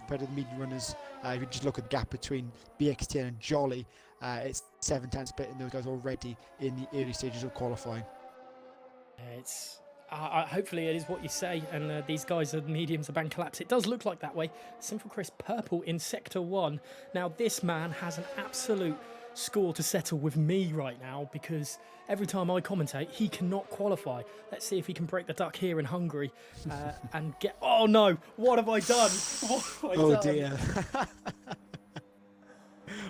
compared to the medium runners. If you just look at the gap between BXT and Jolly, it's 7-10 split in those guys already in the early stages of qualifying. It's hopefully it is what you say, and these guys are mediums of band collapse. It does look like that way. Simple Crisp purple in sector 1. Now this man has an absolute score to settle with me right now, because every time I commentate he cannot qualify. Let's see if he can break the duck here in Hungary and get... Oh no, what have I done? What have I done? Oh dear.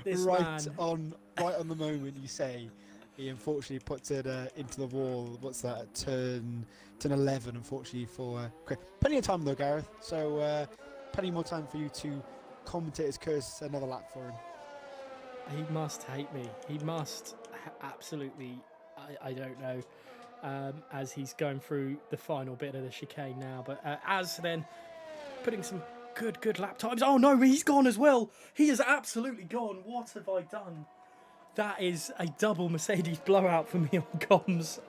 This right man. on the moment you say, he unfortunately puts it into the wall. What's that? Turn 11, unfortunately, for plenty of time though, Gareth. So plenty more time for you to commentate his curse another lap for him. He must hate me. He must absolutely. I don't know. As he's going through the final bit of the chicane now, but as then putting some good lap times. Oh no, he's gone as well. He is absolutely gone. What have I done? That is a double Mercedes blowout for me on comms.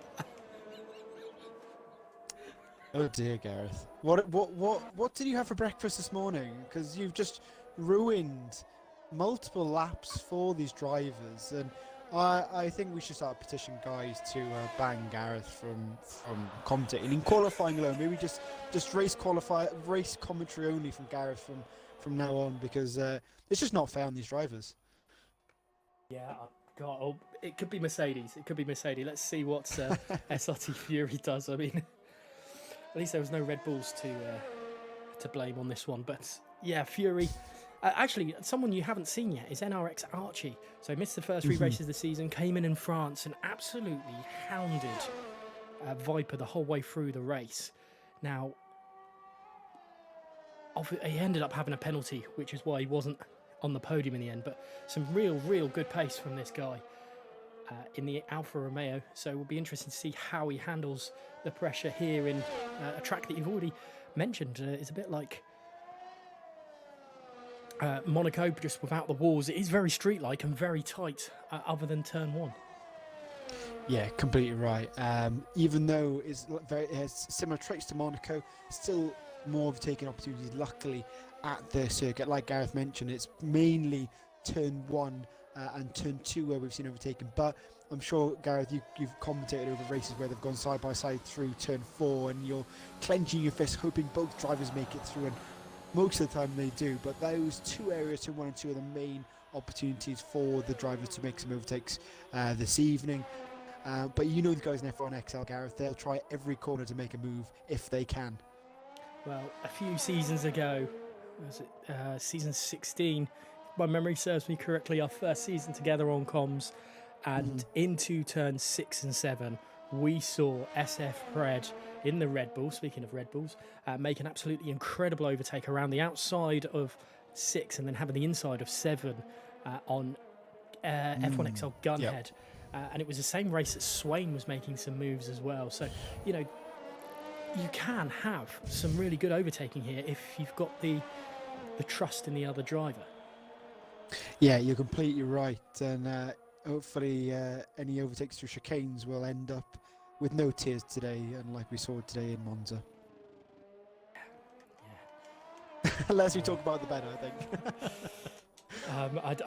Oh dear, Gareth. What did you have for breakfast this morning? Because you've just ruined multiple laps for these drivers, and I think we should start a petition, guys, to ban Gareth from commentating in qualifying alone. Maybe just race commentary only from Gareth from now on, because it's just not fair on these drivers. Yeah, God, oh, it could be Mercedes. It could be Mercedes. Let's see what SRT Fury does. I mean, at least there was no Red Bulls to blame on this one. But yeah, Fury. Actually, someone you haven't seen yet is NRX Archie. So missed the first 3 races of the season, came in France and absolutely hounded Viper the whole way through the race. Now, he ended up having a penalty, which is why he wasn't on the podium in the end, but some real good pace from this guy in the Alfa Romeo. So it will be interesting to see how he handles the pressure here in a track that you've already mentioned. It's a bit like Monaco, just without the walls. It is very street-like and very tight, other than turn 1. Yeah, completely right. Even though it has similar traits to Monaco, still more overtaking opportunities, luckily, at the circuit. Like Gareth mentioned, it's mainly turn 1 and turn 2 where we've seen overtaking. But I'm sure, Gareth, you've commentated over races where they've gone side by side through turn 4, and you're clenching your fists, hoping both drivers make it through. And most of the time they do. But those 2 areas, turn 1 and 2, are the main opportunities for the drivers to make some overtakes this evening. But you know the guys in F1XL, Gareth, they'll try every corner to make a move if they can. Well, a few seasons ago, was it season 16, if my memory serves me correctly, our first season together on comms, and into turns 6 and 7, we saw SF Pred in the Red Bull, speaking of Red Bulls, make an absolutely incredible overtake around the outside of 6 and then having the inside of 7 on F1XL Gunhead. Yep. And it was the same race that Swain was making some moves as well. So, you know, you can have some really good overtaking here if you've got the trust in the other driver. Yeah, you're completely right. And hopefully any overtakes through chicanes will end up with no tears today, unlike we saw today in Monza. Yeah. Unless we talk about the better, I think.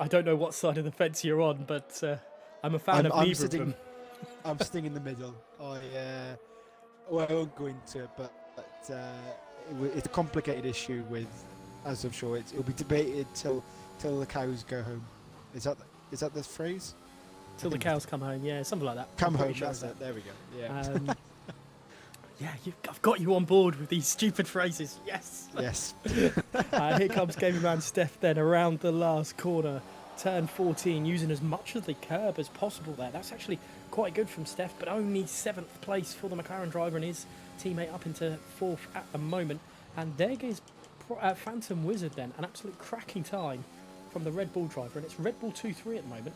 I don't know what side of the fence you're on, but I'm a fan of neither of them. I'm sitting in the middle. I won't go into it, but it's a complicated issue with, as I'm sure it'll be debated till the cows go home. Is that the phrase? Till the cows come home, yeah, something like that. Come home, that's it. There we go. Yeah. Yeah, I've got you on board with these stupid phrases. Yes. Yes. Here comes Gaming Man Steph then around the last corner. Turn 14, using as much of the curb as possible there. That's actually quite good from Steph, but only 7th place for the McLaren driver and his teammate up into 4th at the moment. And there goes Phantom Wizard then, an absolute cracking time from the Red Bull driver, and it's Red Bull 2-3 at the moment.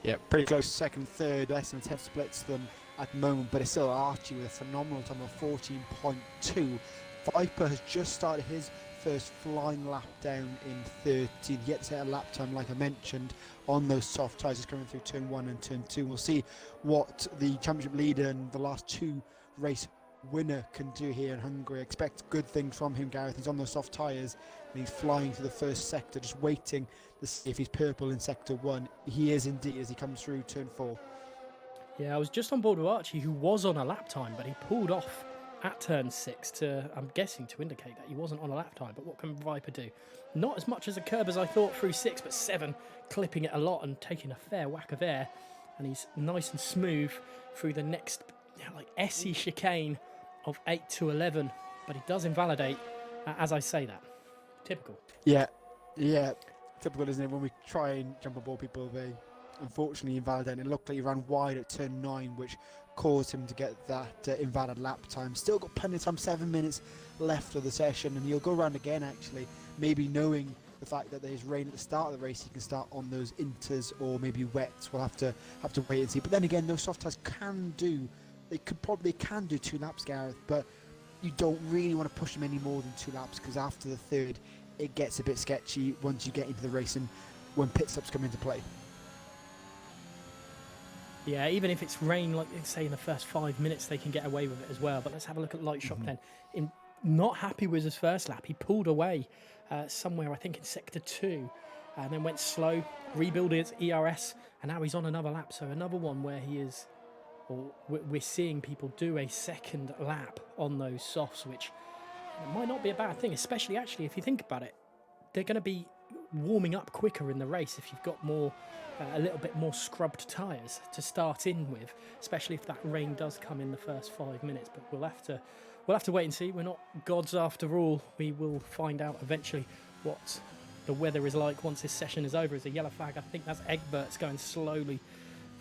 Yeah, pretty close, 2nd, 3rd, less than 10 splits them at the moment, but it's still Archie with a phenomenal time of 14.2. Viper has just started his first flying lap down in 13th, yet to hit a lap time, like I mentioned, on those soft tyres coming through turn 1 and turn 2. We'll see what the championship leader and the last 2 race winner can do here in Hungary. Expect good things from him, Gareth. He's on those soft tyres and he's flying through the first sector, just waiting to see if he's purple in sector 1. He is indeed as he comes through turn 4. Yeah, I was just on board with Archie, who was on a lap time, but he pulled off at turn 6 to, I'm guessing, to indicate that he wasn't on a lap time. But what can Viper do? Not as much as a curb as I thought through 6, but 7, clipping it a lot and taking a fair whack of air. And he's nice and smooth through the next, like, SE chicane of 8 to 11. But he does invalidate as I say that. Typical. Yeah, typical, isn't it? When we try and jump aboard people, they unfortunately invalidate. And it looked like he ran wide at turn 9, which caused him to get that invalid lap time. Still got plenty of time, 7 minutes left of the session, and he'll go around again, actually, maybe knowing the fact that there's rain at the start of the race. He can start on those inters or maybe wets. We'll have to wait and see. But then again, those soft tyres can do 2 laps, Gareth, but you don't really want to push them any more than 2 laps, because after the third it gets a bit sketchy once you get into the race and when pit stops come into play. Yeah, even if it's rain, like say in the first 5 minutes, they can get away with it as well. But let's have a look at Light Shock then. Not happy with his first lap. He pulled away somewhere, I think, in sector 2, and then went slow, rebuilt his ERS, and now he's on another lap. So another one where he is, or we're seeing people do a second lap on those softs, which might not be a bad thing, especially actually if you think about it. They're going to be warming up quicker in the race if you've got more, a little bit more scrubbed tyres to start in with, especially if that rain does come in the first 5 minutes. But we'll have to wait and see. We're not gods after all. We will find out eventually what the weather is like once this session is over. As a yellow flag, I think that's Egbert's going slowly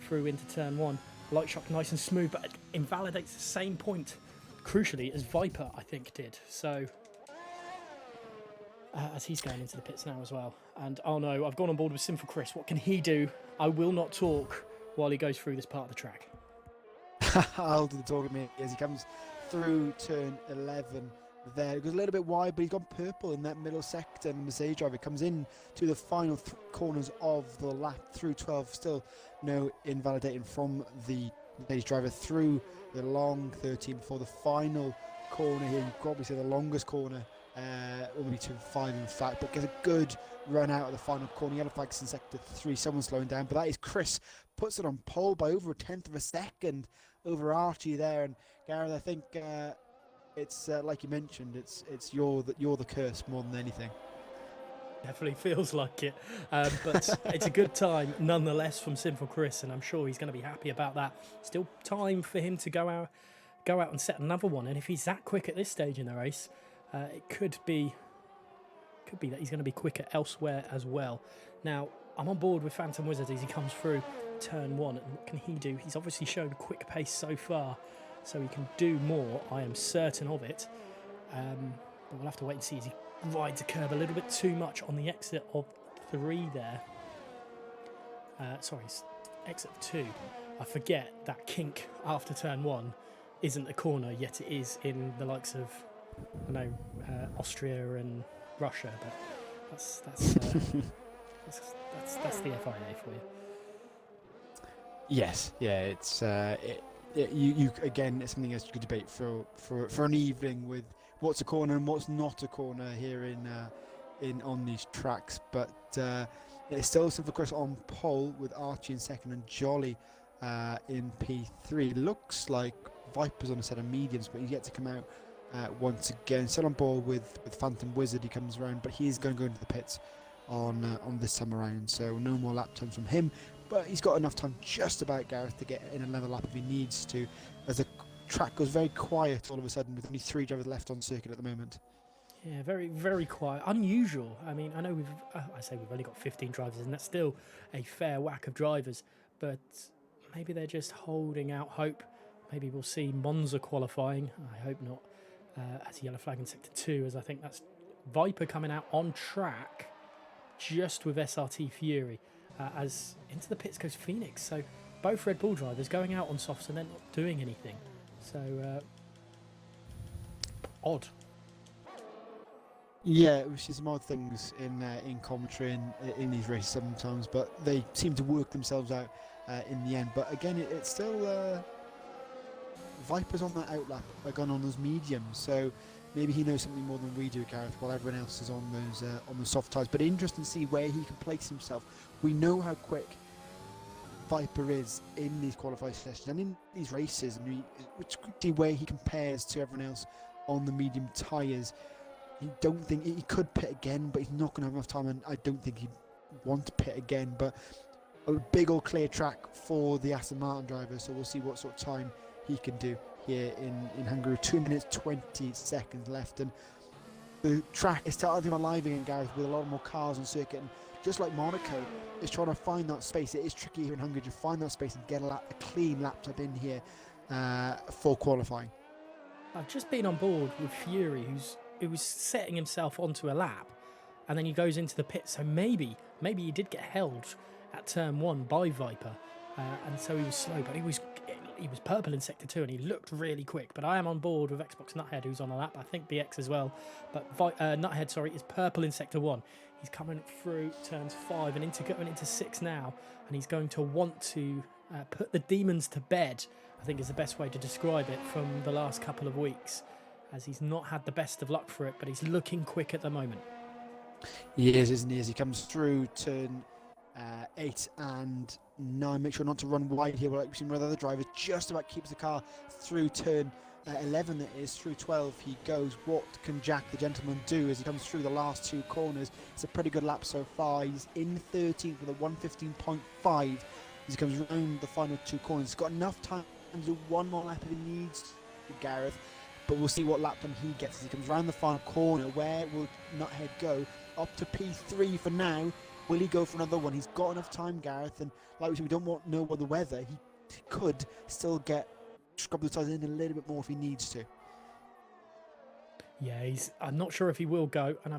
through into turn 1. Light Shock nice and smooth, but it invalidates the same point, crucially, as Viper, I think, did. So as he's going into the pits now as well. And oh no, I've gone on board with Sinful Chris. What can he do? I will not talk while he goes through this part of the track. I'll do the talking, mate, as he comes through turn 11 there. It goes a little bit wide, but he's gone purple in that middle sector, and the Mercedes driver comes in to the final corners of the lap through 12. Still no invalidating from the Mercedes driver through the long 13 before the final corner here. You could probably say the longest corner, only turn 5 in fact, but gets a good run out of the final corner. Yellow flags in sector 3, someone's slowing down, but that is Chris, puts it on pole by over 1/10 of a second over Archie there. And Gareth, I think it's like you mentioned, it's you're the curse more than anything. Definitely feels like it, but it's a good time nonetheless from Sinful Chris, and I'm sure he's going to be happy about that. Still time for him to go out and set another one, and if he's that quick at this stage in the race, it could be that he's going to be quicker elsewhere as well. Now, I'm on board with Phantom Wizard as he comes through turn 1, and what can he do? He's obviously shown quick pace so far, so he can do more, I am certain of it. But we'll have to wait and see as he rides a curb a little bit too much on the exit of 3 there. Exit of 2. I forget that kink after turn 1 isn't a corner, yet it is in the likes of, Austria and Russia, but that's the FIA for you. Yes, yeah, it's you again. It's something else you could debate for an evening with what's a corner and what's not a corner here in on these tracks. But it's still Sinful Chris on pole with Archie in second and Jolly in P3. Looks like Viper's on a set of mediums, but he's yet to come out once again. Still on board with Phantom Wizard. He comes around, but he's going to go into the pits on this time around. So no more lap times from him. But he's got enough time just about, Gareth, to get in another lap if he needs to, as the track goes very quiet all of a sudden with only 3 drivers left on circuit at the moment. Yeah, very, very quiet. Unusual. I mean, I know we've only got 15 drivers, and that's still a fair whack of drivers, but maybe they're just holding out hope. Maybe we'll see Monza qualifying. I hope not. As a yellow flag in sector 2, as I think that's Viper coming out on track just with SRT Fury. As into the pits goes Phoenix. So both Red Bull drivers going out on softs and then not doing anything. So odd. Yeah, we see some odd things in commentary in these races sometimes, but they seem to work themselves out in the end. But again, it's still Viper's on that outlap, gone on those mediums, so maybe he knows something more than we do, Gareth, while everyone else is on the soft tyres. But interesting to see where he can place himself. We know how quick Viper is in these qualifying sessions and in these races, and which could see where he compares to everyone else on the medium tyres. He don't think he could pit again, but he's not going to have enough time, and I don't think he'd want to pit again. But a big old clear track for the Aston Martin driver, so we'll see what sort of time he can do here in Hungary. 2 minutes 20 seconds left, and the track is starting to alive again, Gareth, with a lot more cars on circuit. And just like Monaco, is trying to find that space. It is tricky here in Hungary to find that space and get a clean lap up in here for qualifying. I've just been on board with Fury, who was setting himself onto a lap, and then he goes into the pit. So maybe he did get held at turn 1 by Viper, and so he was slow. But he was purple in sector 2, and he looked really quick. But I am on board with Xbox Nuthead, who's on a lap. I think BX as well. But Nuthead, sorry, is purple in sector 1. He's coming through turns 5 and going into 6 now, and he's going to want to put the demons to bed, I think is the best way to describe it, from the last couple of weeks, as he's not had the best of luck for it, but he's looking quick at the moment. He is, isn't he? As he comes through turn 8 and 9, make sure not to run wide here. Like we've seen with other drivers, just about keeps the car through turn 11, that is, through 12 he goes. What can Jack the gentleman do as he comes through the last 2 corners? It's a pretty good lap so far. He's in 13th with a 1:15.5 as he comes around the final 2 corners. He's got enough time to do one more lap if he needs to, Gareth, but we'll see what lap time he gets as he comes around the final corner. Where will Nuthead go? Up to P3 for now. Will he go for another one? He's got enough time, Gareth, and like we said, we don't know what the weather. He could still scrub the tyres in a little bit more if he needs to. Yeah, I'm not sure if he will go, and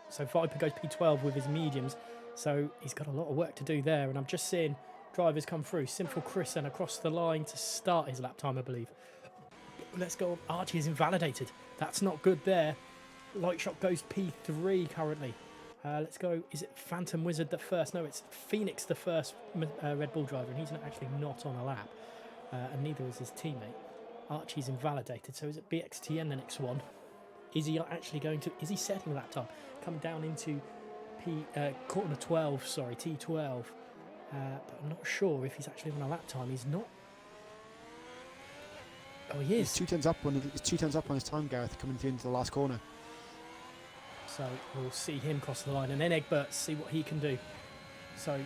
so Viper goes P12 with his mediums, so he's got a lot of work to do there. And I'm just seeing drivers come through. Sinful Chrisen across the line to start his lap time, I believe. Let's go. Archie is invalidated. That's not good there. Lightshot goes P3 currently. Let's go. Is it Phantom Wizard the first? No, it's Phoenix the first Red Bull driver, and he's actually not on a lap, and neither is his teammate. Archie's invalidated, so is it BXTN the next one? Is he actually going to? Is he setting lap time? Come down into corner 12, sorry, T12. But I'm not sure if he's actually on a lap time. He's not. Oh, he is. He's 2 turns up on his time, Gareth, coming through into the last corner. So we'll see him cross the line, and then Egberts, see what he can do. So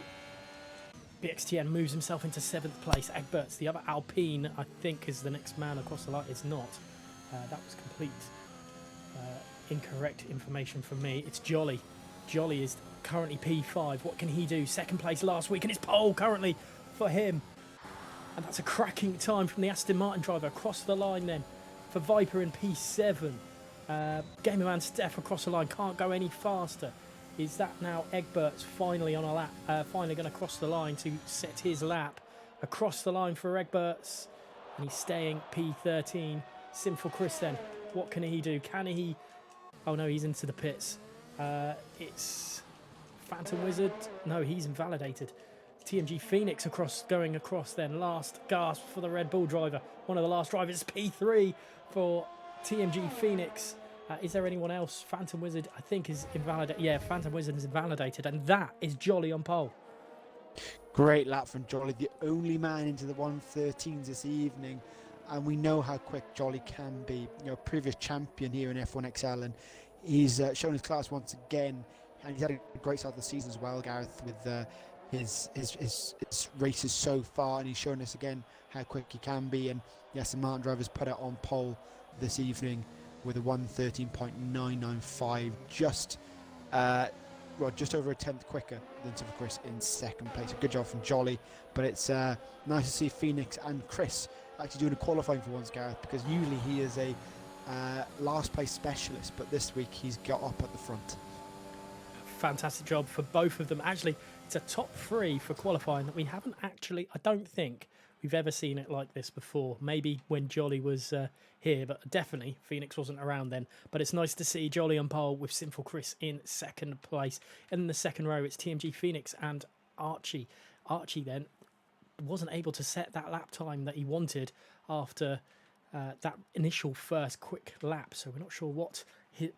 BXTN moves himself into 7th place. Egberts, the other Alpine, I think, is the next man across the line. It's not. That was complete incorrect information from me. It's Jolly. Jolly is currently P5. What can he do? 2nd place last week, and it's pole currently for him. And that's a cracking time from the Aston Martin driver across the line then for Viper in P7. Gamerman Steph across the line, can't go any faster. Is that now Egberts finally on a lap, finally going to cross the line to set his lap? Across the line for Egberts, and he's staying P13. Sinful Chris then, what can he do? Can he? Oh no, he's into the pits. It's Phantom Wizard. No, he's invalidated. TMG Phoenix going across then. Last gasp for the Red Bull driver. One of the last drivers, P3 for TMG Phoenix. Is there anyone else? Phantom Wizard, I think, is invalidated. Yeah, Phantom Wizard is invalidated, and that is Jolly on pole. Great lap from Jolly, the only man into the 113s this evening, and we know how quick Jolly can be. You know, previous champion here in F1XL, and he's shown his class once again, and he's had a great start of the season as well, Gareth, with his races so far, and he's shown us again how quick he can be. And yes, the Martin drivers put it on pole this evening with a 1:13.995, just over a tenth quicker than Silver Chris in 2nd place. A good job from Jolly, but it's nice to see Phoenix and Chris actually doing a qualifying for once, Gareth, because usually he is a last place specialist, but this week he's got up at the front. Fantastic job for both of them. Actually, it's a top 3 for qualifying that we haven't actually, I don't think we've ever seen it like this before. Maybe when Jolly was here, but definitely Phoenix wasn't around then. But it's nice to see Jolly on pole with Sinful Chris in 2nd place. In the 2nd row, it's TMG Phoenix and Archie. Archie then wasn't able to set that lap time that he wanted after that initial first quick lap. So we're not sure what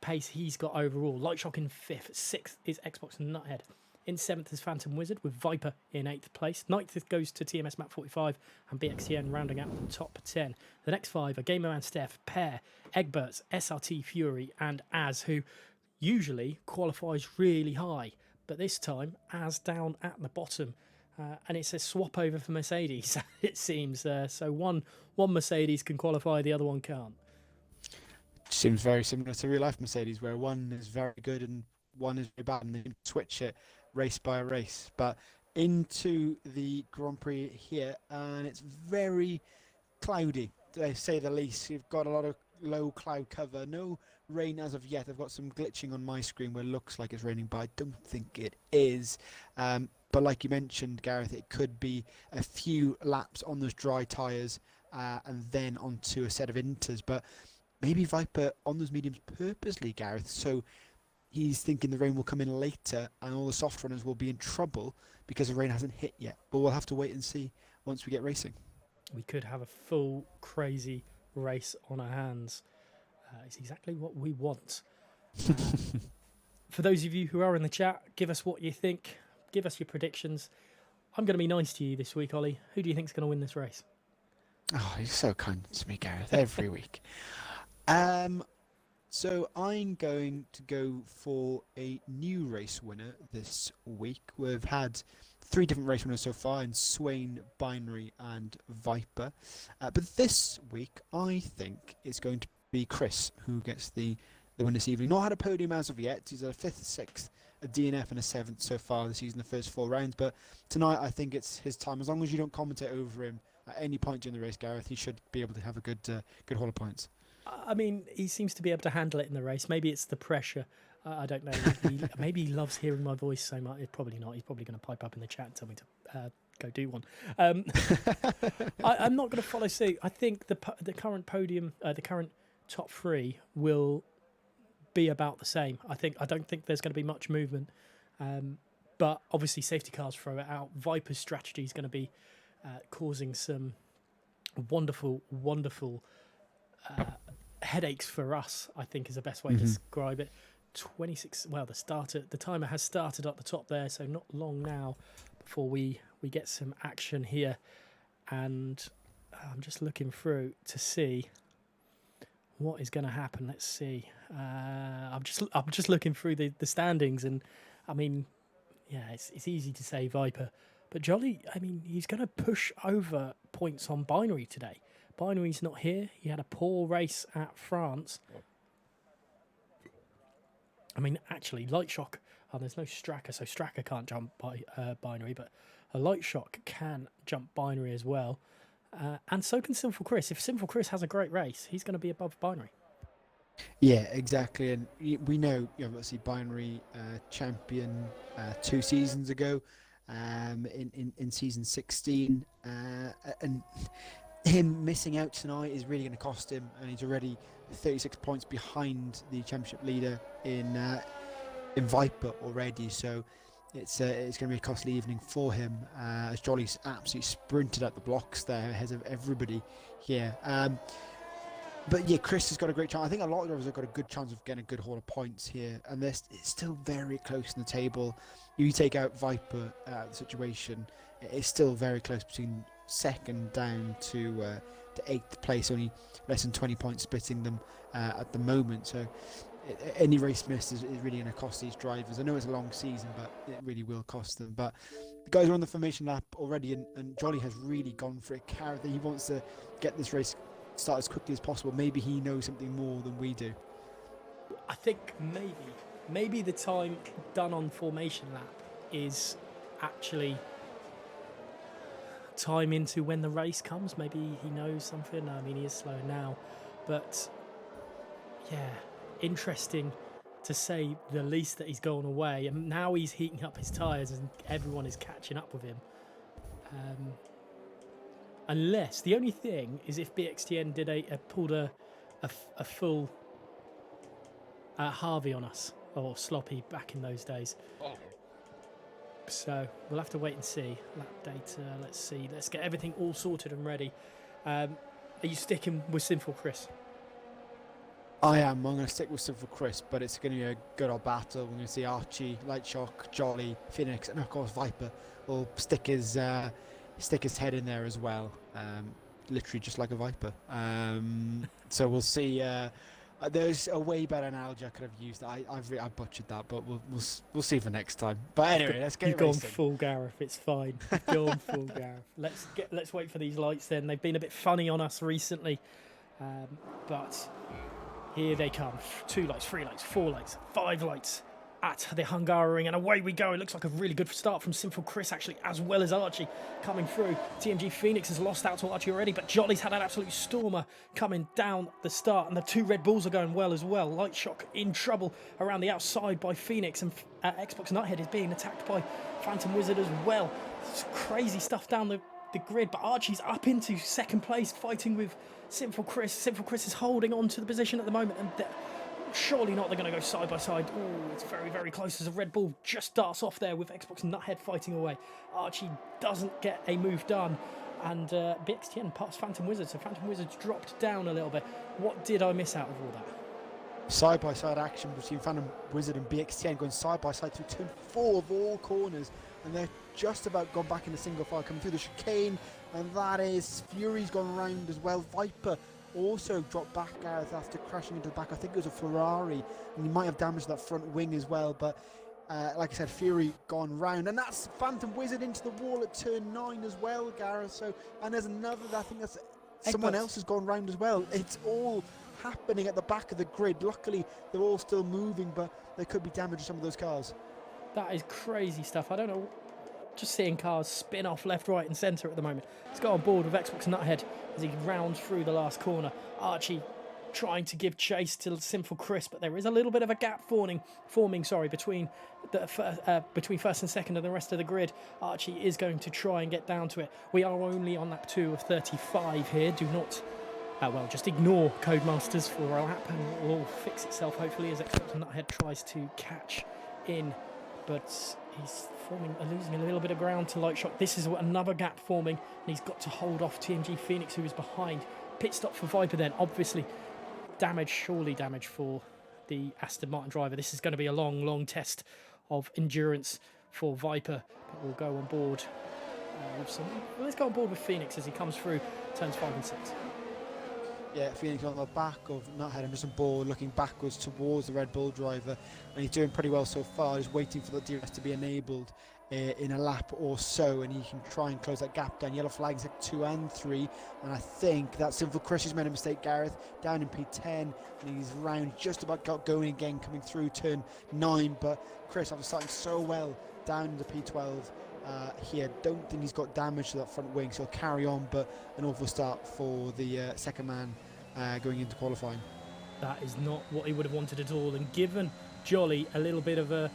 pace he's got overall. Lightshock in 5th. 6th is Xbox Nuthead. In 7th is Phantom Wizard with Viper in 8th place. 9th goes to TMS Map 45 and BXTN rounding out the top 10. The next 5 are Gamerman Steph, Pear, Egberts, SRT Fury and Az, who usually qualifies really high. But this time, Az down at the bottom. And it's a swap over for Mercedes, it seems. So one Mercedes can qualify, the other one can't. Seems very similar to real life Mercedes, where one is very good and one is very bad, and they can switch it race by race. But into the Grand Prix here, and it's very cloudy, to say the least. You've got a lot of low cloud cover, no rain as of yet. I've got some glitching on my screen where it looks like it's raining, but I don't think it is. But like you mentioned, Gareth, it could be a few laps on those dry tyres and then onto a set of inters. But maybe Viper on those mediums purposely, Gareth, so he's thinking the rain will come in later and all the soft runners will be in trouble because the rain hasn't hit yet. But we'll have to wait and see once we get racing. We could have a full crazy race on our hands. It's exactly what we want. For those of you who are in the chat, give us what you think. Give us your predictions. I'm going to be nice to you this week, Ollie. Who do you think is going to win this race? Oh, you're so kind to me, Gareth, every week. So I'm going to go for a new race winner this week. We've had 3 different race winners so far in Swain, Binary and Viper. But this week, I think it's going to be Chris who gets the win this evening. Not had a podium as of yet. He's a 5th, 6th, a DNF and a 7th so far this season, the first 4 rounds. But tonight, I think it's his time. As long as you don't commentate over him at any point during the race, Gareth, he should be able to have a good haul of points. I mean, he seems to be able to handle it in the race. Maybe it's the pressure. I don't know. Maybe he loves hearing my voice so much. Probably not. He's probably going to pipe up in the chat and tell me to go do one. I'm not going to follow suit. I think the current podium, the current top 3 will be about the same. I don't think there's going to be much movement. But obviously safety cars throw it out. Viper's strategy is going to be causing some wonderful headaches for us, I think is the best way to describe it. 26. Well, the timer has started at the top there, so not long now before we get some action here. And I'm just looking through to see what is going to happen. Let's see. I'm just looking through the standings, and I mean, yeah, it's easy to say Viper, but Jolly, I mean, he's going to push over points on Binary today. Binary's not here. He had a poor race at France. I mean, actually, Lightshock, there's no Stracker, so Stracker can't jump by Binary, but a Lightshock can jump Binary as well. And so can Sinful Chris. If Sinful Chris has a great race, he's going to be above Binary. Yeah, exactly. And we know, obviously, Binary champion 2 seasons ago in season 16. And him missing out tonight is really going to cost him, and he's already 36 points behind the championship leader in Viper already. So it's going to be a costly evening for him as Jolly's absolutely sprinted up the blocks there ahead of everybody here. But yeah, Chris has got a great chance. I think a lot of drivers have got a good chance of getting a good haul of points here, and it's still very close in the table. You take out Viper the situation, it's still very close between second down to 8th place, only less than 20 points splitting them at the moment. So any race miss is really going to cost these drivers. I know it's a long season, but it really will cost them. But the guys are on the formation lap already, and Jolly has really gone for it. He wants to get this race started as quickly as possible. Maybe he knows something more than we do. I think maybe the time done on formation lap is actually time into when the race comes. Maybe he knows something. I mean, he is slow now, but yeah, interesting to say the least that he's gone away, and now he's heating up his tyres and everyone is catching up with him. Unless the only thing is if BXTN pulled a full Harvey on us, or Sloppy back in those days. So we'll have to wait and see. Lap data, let's see. Let's get everything all sorted and ready. Are you sticking with Sinful Chris? I am. I'm going to stick with Silver Chris, but it's going to be a good old battle. We're going to see Archie, Lightshock, Jolly, Phoenix, and of course Viper will stick his head in there as well. Literally just like a Viper. So we'll see. There's a way better analogy I could have used. I butchered that, but we'll see for next time. But anyway, let's get You've gone racing. full Gareth. It's fine. You've gone full Gareth. Let's wait for these lights. Then they've been a bit funny on us recently, but here they come. 2 lights, 3 lights, 4 lights, 5 lights at the Hungary, and away we go. It looks like a really good start from Sinful Chris, actually, as well as Archie coming through. TMG Phoenix has lost out to Archie already, but Jolly's had an absolute stormer coming down the start, and the 2 Red Bulls are going well as well. Lightshock in trouble around the outside by Phoenix, and Xbox Nuthead is being attacked by Phantom Wizard as well. It's crazy stuff down the grid, but Archie's up into second place, fighting with Sinful Chris. Sinful Chris is holding on to the position at the moment, and surely not. They're going to go side by side. Oh, it's very, very close as a Red Bull just starts off there with Xbox Nuthead fighting away. Archie doesn't get a move done, and BXTN past Phantom Wizard, so Phantom Wizard's dropped down a little bit. What did I miss out of all that? Side by side action between Phantom Wizard and BXTN going side by side through turn 4 of all corners, and they're just about gone back in a single file coming through the chicane, and that is Fury's gone round as well. Viper also dropped back, Gareth, after crashing into the back. I think it was a Ferrari, and he might have damaged that front wing as well, but like I said, Fury gone round, and that's Phantom Wizard into the wall at turn 9 as well, Gareth. So, and there's another, I think that's someone else has gone round as well. It's all happening at the back of the grid. Luckily they're all still moving, but there could be damage to some of those cars. That is crazy stuff. I don't know, just seeing cars spin off left, right and centre at the moment. Let's go on board with Xbox Nuthead as he rounds through the last corner. Archie trying to give chase to Sinful Chris, but there is a little bit of a gap forming between first and second and the rest of the grid. Archie is going to try and get down to it. We are only on lap 2 of 35 here. Do not just ignore Codemasters for a lap and it will all fix itself hopefully as Xbox Nuthead tries to catch in, but he's losing a little bit of ground to Lightshock. This is another gap forming, and he's got to hold off TMG Phoenix, who is behind. Pit stop for Viper then, obviously surely damage for the Aston Martin driver. This is going to be a long test of endurance for Viper, but we'll go on board let's go on board with Phoenix as he comes through turns 5 and 6. Yeah, Phoenix on the back of Nuthead and just on board, looking backwards towards the Red Bull driver, and he's doing pretty well so far. He's waiting for the DRS to be enabled in a lap or so, and he can try and close that gap down. Yellow flags at 2 and 3, and I think that Sinful Chris has made a mistake, Gareth, down in P10, and he's round just about got going again, coming through turn 9, but Chris, after starting so well down into P12, here, don't think he's got damage to that front wing, so he'll carry on, but an awful start for the second man going into qualifying. That is not what he would have wanted at all, and given Jolly a little bit of a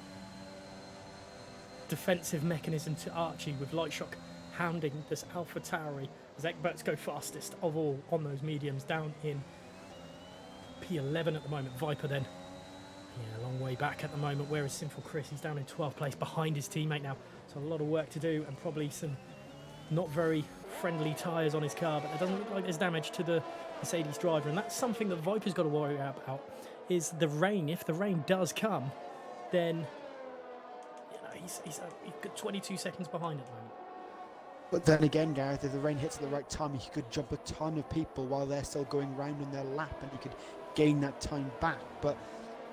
defensive mechanism to Archie with Lightshock hounding this Alpha Tauri as Egberts go fastest of all on those mediums down in P11 at the moment. Viper then a long way back at the moment, whereas Sinful Chris, he's down in 12th place behind his teammate now. So a lot of work to do and probably some not very friendly tyres on his car, but it doesn't look like there's damage to the Mercedes driver, and that's something that Viper's got to worry about, is the rain. If the rain does come, then he's got 22 seconds behind at the moment. But then again, Gareth, if the rain hits at the right time, he could jump a ton of people while they're still going round on their lap, and he could gain that time back. But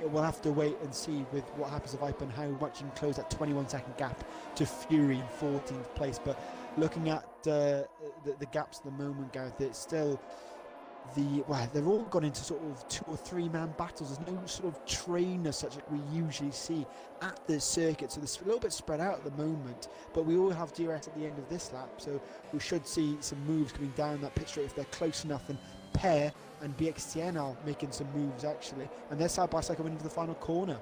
we'll have to wait and see with what happens to Viper and how much he can close that 21-second gap to Fury in 14th place. But looking at the gaps at the moment, Gareth, it's still they've all gone into sort of 2 or 3 man battles. There's no sort of train as such like we usually see at the circuit, so it's a little bit spread out at the moment, but we all have DRS at the end of this lap, so we should see some moves coming down that pit straight if they're close enough, and Pear and BXTN are making some moves actually, and they're side by side coming into the final corner.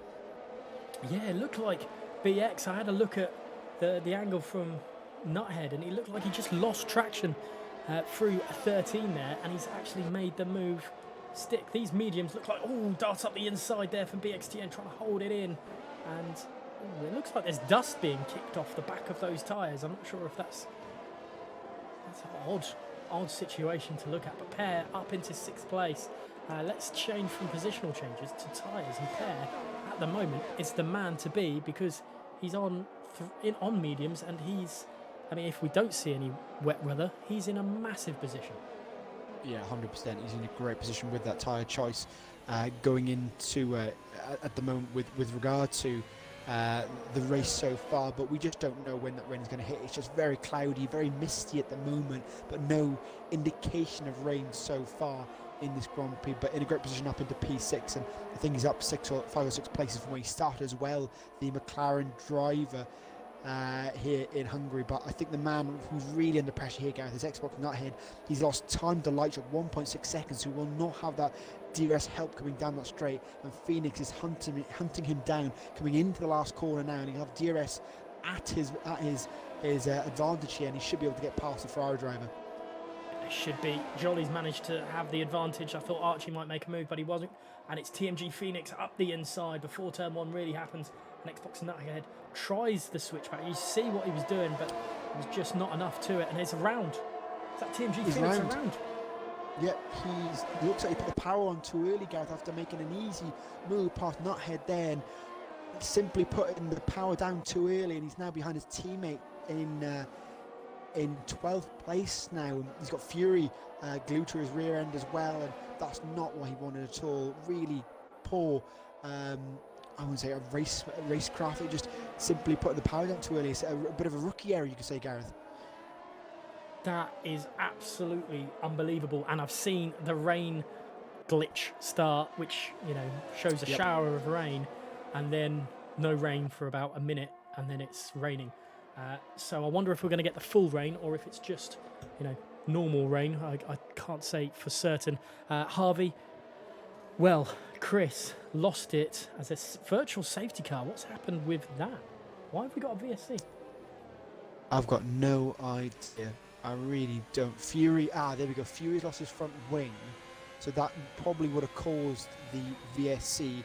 Yeah, it looked like BX, I had a look at the angle from Nuthead, and it looked like he just lost traction through 13 there, and he's actually made the move stick. These mediums look like, dart up the inside there from BXTN, trying to hold it in, and it looks like there's dust being kicked off the back of those tyres. I'm not sure if that's odd. odd situation to look at. But Pear up into 6th place. Let's change from positional changes to tyres. And Pear, at the moment, is the man to be because he's on mediums, and he's, I mean, if we don't see any wet weather, he's in a massive position. Yeah, 100%. He's in a great position with that tyre choice going into at the moment with regard to the race so far, but we just don't know when that rain is going to hit. It's just very cloudy, very misty at the moment, but no indication of rain so far in this Grand Prix, but in a great position up into P6, and I think he's up 5 or 6 places from where he started as well, the McLaren driver here in Hungary. But I think the man who's really under pressure here, Gareth, is Xbox Nuthead. He's lost time to light at 1.6 seconds, so he will not have that DRS help coming down that straight, and Phoenix is hunting him down coming into the last corner now, and he'll have DRS at his advantage here, and he should be able to get past the Ferrari driver. It should be. Jolly's managed to have the advantage. I thought Archie might make a move, but he wasn't, and it's TMG Phoenix up the inside before turn 1 really happens, and Xbox Nuthead tries the switchback. You see what he was doing, but it was just not enough to it, and it's around. Is that TMG Phoenix around? Yeah, he looks like he put the power on too early, Gareth, after making an easy move past Nuthead there, and simply putting the power down too early, and he's now behind his teammate in 12th place now. He's got Fury glued to his rear end as well, and that's not what he wanted at all. Really poor, I wouldn't say a racecraft, it just simply putting the power down too early. It's a bit of a rookie error, you could say, Gareth. That is absolutely unbelievable, and I've seen the rain glitch start, which, you know, shows a shower of rain, and then no rain for about a minute, and then it's raining. So I wonder if we're going to get the full rain, or if it's just, you know, normal rain. I can't say for certain. Harvey, well, Chris lost it as a virtual safety car. What's happened with that? Why have we got a VSC? I've got no idea. I really don't. Fury, there we go. Fury's lost his front wing, so that probably would have caused the VSC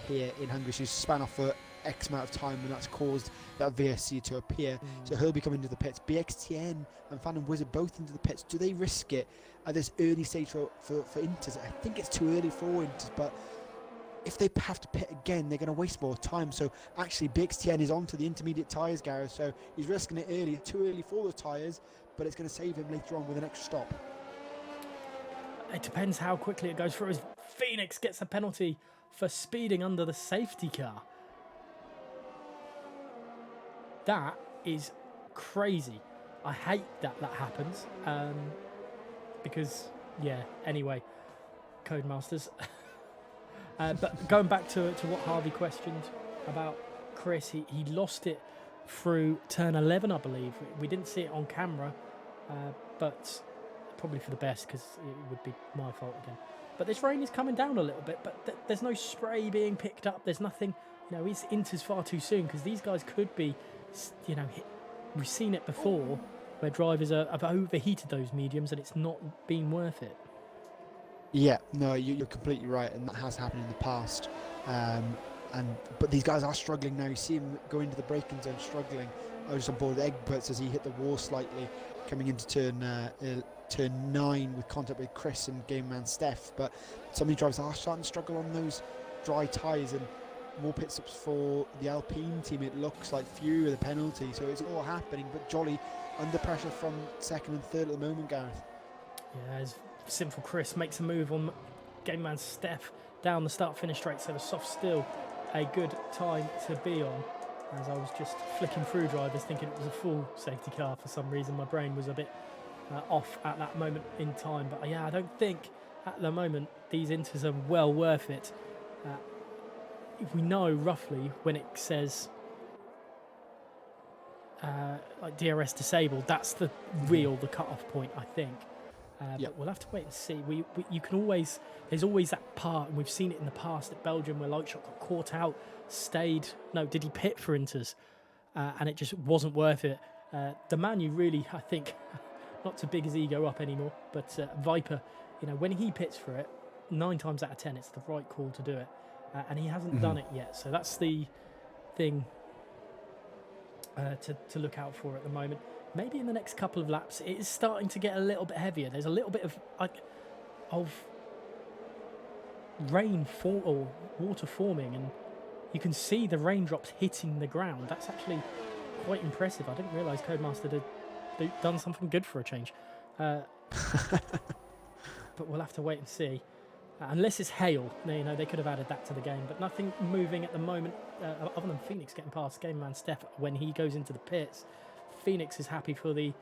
here in Hungary. So he's span off for X amount of time, and that's caused that VSC to appear. So he'll be coming into the pits. BXTN and Phantom Wizard both into the pits. Do they risk it at this early stage for Inters? I think it's too early for Inters, but if they have to pit again, they're going to waste more time. So actually, BXTN is onto the intermediate tyres, Gareth. So he's risking it early. It's too early for the tyres, but it's going to save him later on with an extra stop. It depends how quickly it goes through. As Phoenix gets a penalty for speeding under the safety car. That is crazy. I hate that happens. Because, yeah, anyway, Codemasters. But going back to what Harvey questioned about Chris, he lost it through turn 11, I believe. We didn't see it on camera, but probably for the best, because it would be my fault again. But this rain is coming down a little bit, but there's no spray being picked up. There's nothing, you know, it's Inters far too soon, because these guys could be, you know, we've seen it before where drivers have overheated those mediums and it's not been worth it. Yeah, no, you're completely right, and that has happened in the past. But these guys are struggling now. You see him go into the braking zone struggling. I was on board with Egberts as he hit the wall slightly, coming into turn 9 with contact with Chris and game man Steph. But some of the drivers are starting to struggle on those dry tyres, and more pit stops for the Alpine team. It looks like Fury with a penalty, so it's all happening. But Jolly under pressure from second and third at the moment, Gareth. Yeah, as Sinful Chris makes a move on game man Steph down the start-finish straight, so the soft still a good time to be on. As I was just flicking through drivers thinking it was a full safety car for some reason. My brain was a bit off at that moment in time. But yeah, I don't think at the moment these Inters are well worth it. If we know roughly when it says like DRS disabled, that's the the cut-off point, I think. But we'll have to wait and see. You can always, there's always that part, and we've seen it in the past at Belgium where Lightshot got caught out, did he pit for Inters? And it just wasn't worth it. The man you really, I think, not to big his ego up anymore, but Viper, you know, when he pits for it, 9 times out of 10, it's the right call to do it. And he hasn't done it yet. So that's the thing to look out for at the moment. maybe in the next couple of laps, it is starting to get a little bit heavier. There's a little bit of rain or water forming, and you can see the raindrops hitting the ground. That's actually quite impressive. I didn't realise Codemaster had done something good for a change. But we'll have to wait and see. Unless it's hail, they could have added that to the game. But nothing moving at the moment, other than Phoenix getting past game man Steph when he goes into the pits. Phoenix is happy for the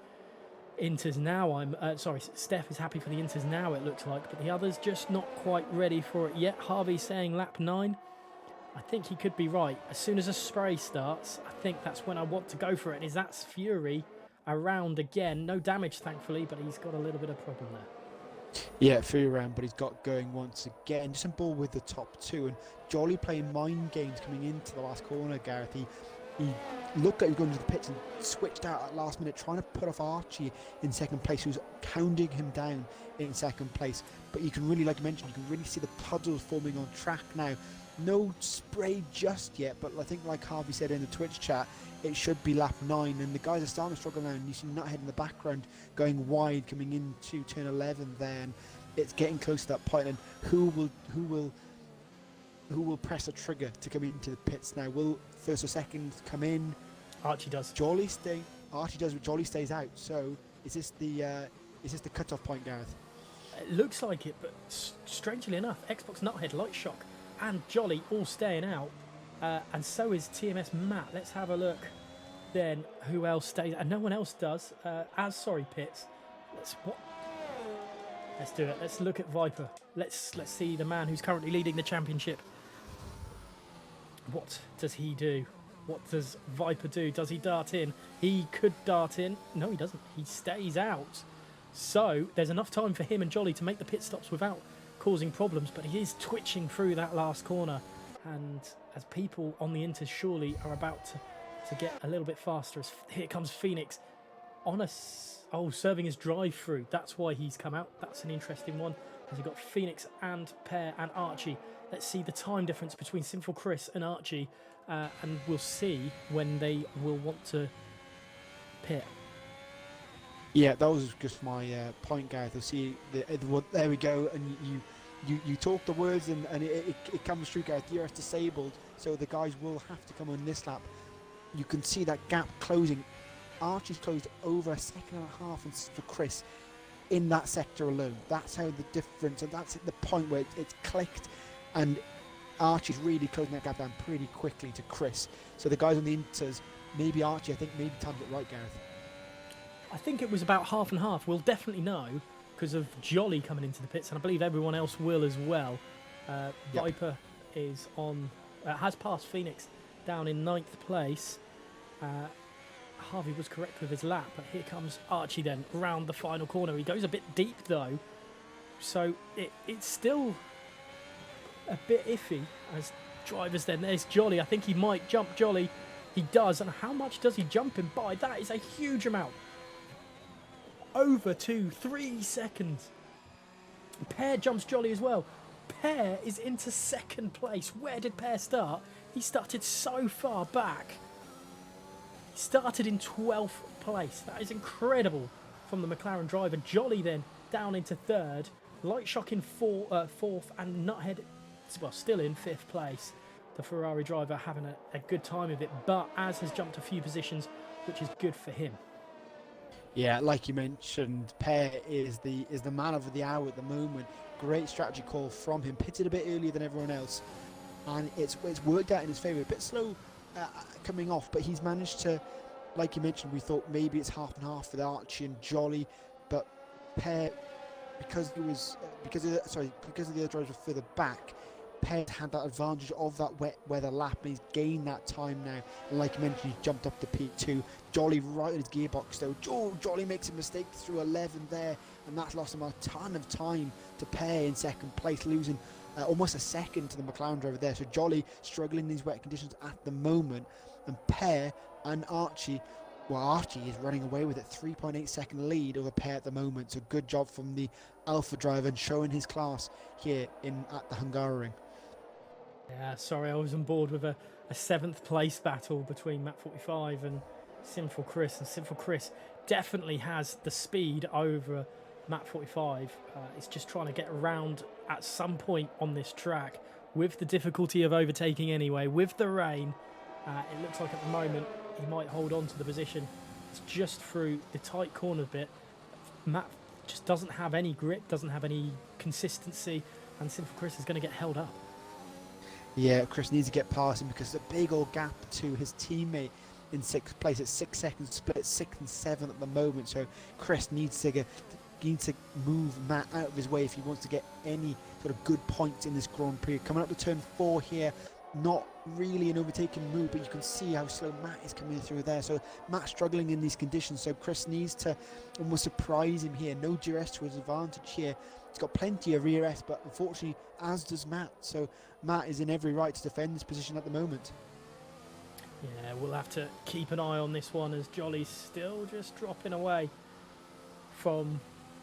Inters now. Steph is happy for the Inters now, it looks like. But the others just not quite ready for it yet. Harvey saying lap 9. I think he could be right. As soon as a spray starts, I think that's when I want to go for it. That's Fury around again. No damage, thankfully, but he's got a little bit of problem there. Yeah, Fury around, but he's got going once again. Just on board with the top two. And Jolly playing mind games coming into the last corner, Gareth. He looked like he was going to the pits and switched out at last minute, trying to put off Archie in second place, who's counting him down in second place. But you can really, like you mentioned, you can really see the puddles forming on track now. No spray just yet, but I think like Harvey said in the Twitch chat, it should be lap 9, and the guys are starting to struggle now, and you see Nuthead in the background going wide coming into turn 11 there, and it's getting close to that point, and who will press a trigger to come into the pits now? Will first or second come in? Archie does. Archie does, but Jolly stays out. So is this the cut-off point, Gareth? It looks like it, but strangely enough, Xbox Nuthead, Light Shock, and Jolly all staying out, and so is TMS Matt. Let's have a look then who else stays, and no one else does. Pits. Let's do it. Let's look at Viper. Let's see the man who's currently leading the championship. What does he do? What does Viper do? Does he dart in? He could dart in. No, he doesn't. He stays out. So there's enough time for him and Jolly to make the pit stops without causing problems, but he is twitching through that last corner, and as people on the Inters surely are about to get a little bit faster, as here comes Phoenix on serving his drive through. That's why he's come out. That's an interesting one, as you've got Phoenix and Pear and Archie. Let's see the time difference between Sinful Chris and Archie, and we'll see when they will want to pit. Yeah, that was just my point, Gareth. I see there we go, and you talk the words, and it comes through, Gareth. You're disabled, so the guys will have to come on this lap. You can see that gap closing. Archie's closed over a second and a half for Chris in that sector alone. That's how the difference, and that's at the point where it's clicked, and Archie's really closing that gap down pretty quickly to Chris. So the guys on the Inters, maybe Archie, I think maybe timed it right, Gareth. I think it was about half and half. We'll definitely know because of Jolly coming into the pits, and I believe everyone else will as well. Yep. Viper is has passed Phoenix down in 9th place. Harvey was correct with his lap, but here comes Archie then round the final corner. He goes a bit deep though, so it's still a bit iffy as drivers then. There's Jolly. I think he might jump Jolly. He does, and how much does he jump him by? That is a huge amount. Over 3 seconds. Pear jumps Jolly as well. Pear is into second place. Where did Pear start? He started so far back. He started in 12th place. That is incredible from the McLaren driver. Jolly then down into third. Light Shock in fourth, and Nuthead, well, still in 5th place. The Ferrari driver having a good time of it, but Az has jumped a few positions, which is good for him. Yeah, like you mentioned, Pear is the man of the hour at the moment. Great strategy call from him. Pitted a bit earlier than everyone else, and it's worked out in his favour. A bit slow coming off, but he's managed to, like you mentioned, we thought maybe it's half and half with Archie and Jolly, but Pear, because of the other drivers were further back, Pear had that advantage of that wet weather lap, and he's gained that time now. And like you mentioned, he jumped up to P2. Jolly right at his gearbox though. Jolly makes a mistake through 11 there, and that's lost him a ton of time to Pear in second place, losing almost a second to the McLaren driver there. So Jolly struggling in these wet conditions at the moment, and Pear and Archie, well, Archie is running away with it, 3.8 second lead over Pear at the moment. So good job from the Alpha driver and showing his class here at the Hungary. Yeah, sorry, I was on board with a 7th place battle between Matt 45 and Sinful Chris, and Sinful Chris definitely has the speed over Matt 45. It's just trying to get around at some point on this track with the difficulty of overtaking anyway, with the rain. It looks like at the moment he might hold on to the position. It's just through the tight corner bit. Matt just doesn't have any grip, doesn't have any consistency, and Sinful Chris is going to get held up. Yeah, Chris needs to get past him because there's a big old gap to his teammate in 6th place. It's 6 seconds split, 6th and 7th at the moment. So Chris needs to move Matt out of his way if he wants to get any sort of good points in this Grand Prix. Coming up to turn 4 here, not really an overtaking move, but you can see how slow Matt is coming through there. So Matt's struggling in these conditions, so Chris needs to almost surprise him here. No DRS to his advantage here. He's got plenty of rear S, but unfortunately, as does Matt. So Matt is in every right to defend this position at the moment. Yeah, we'll have to keep an eye on this one as Jolly's still just dropping away from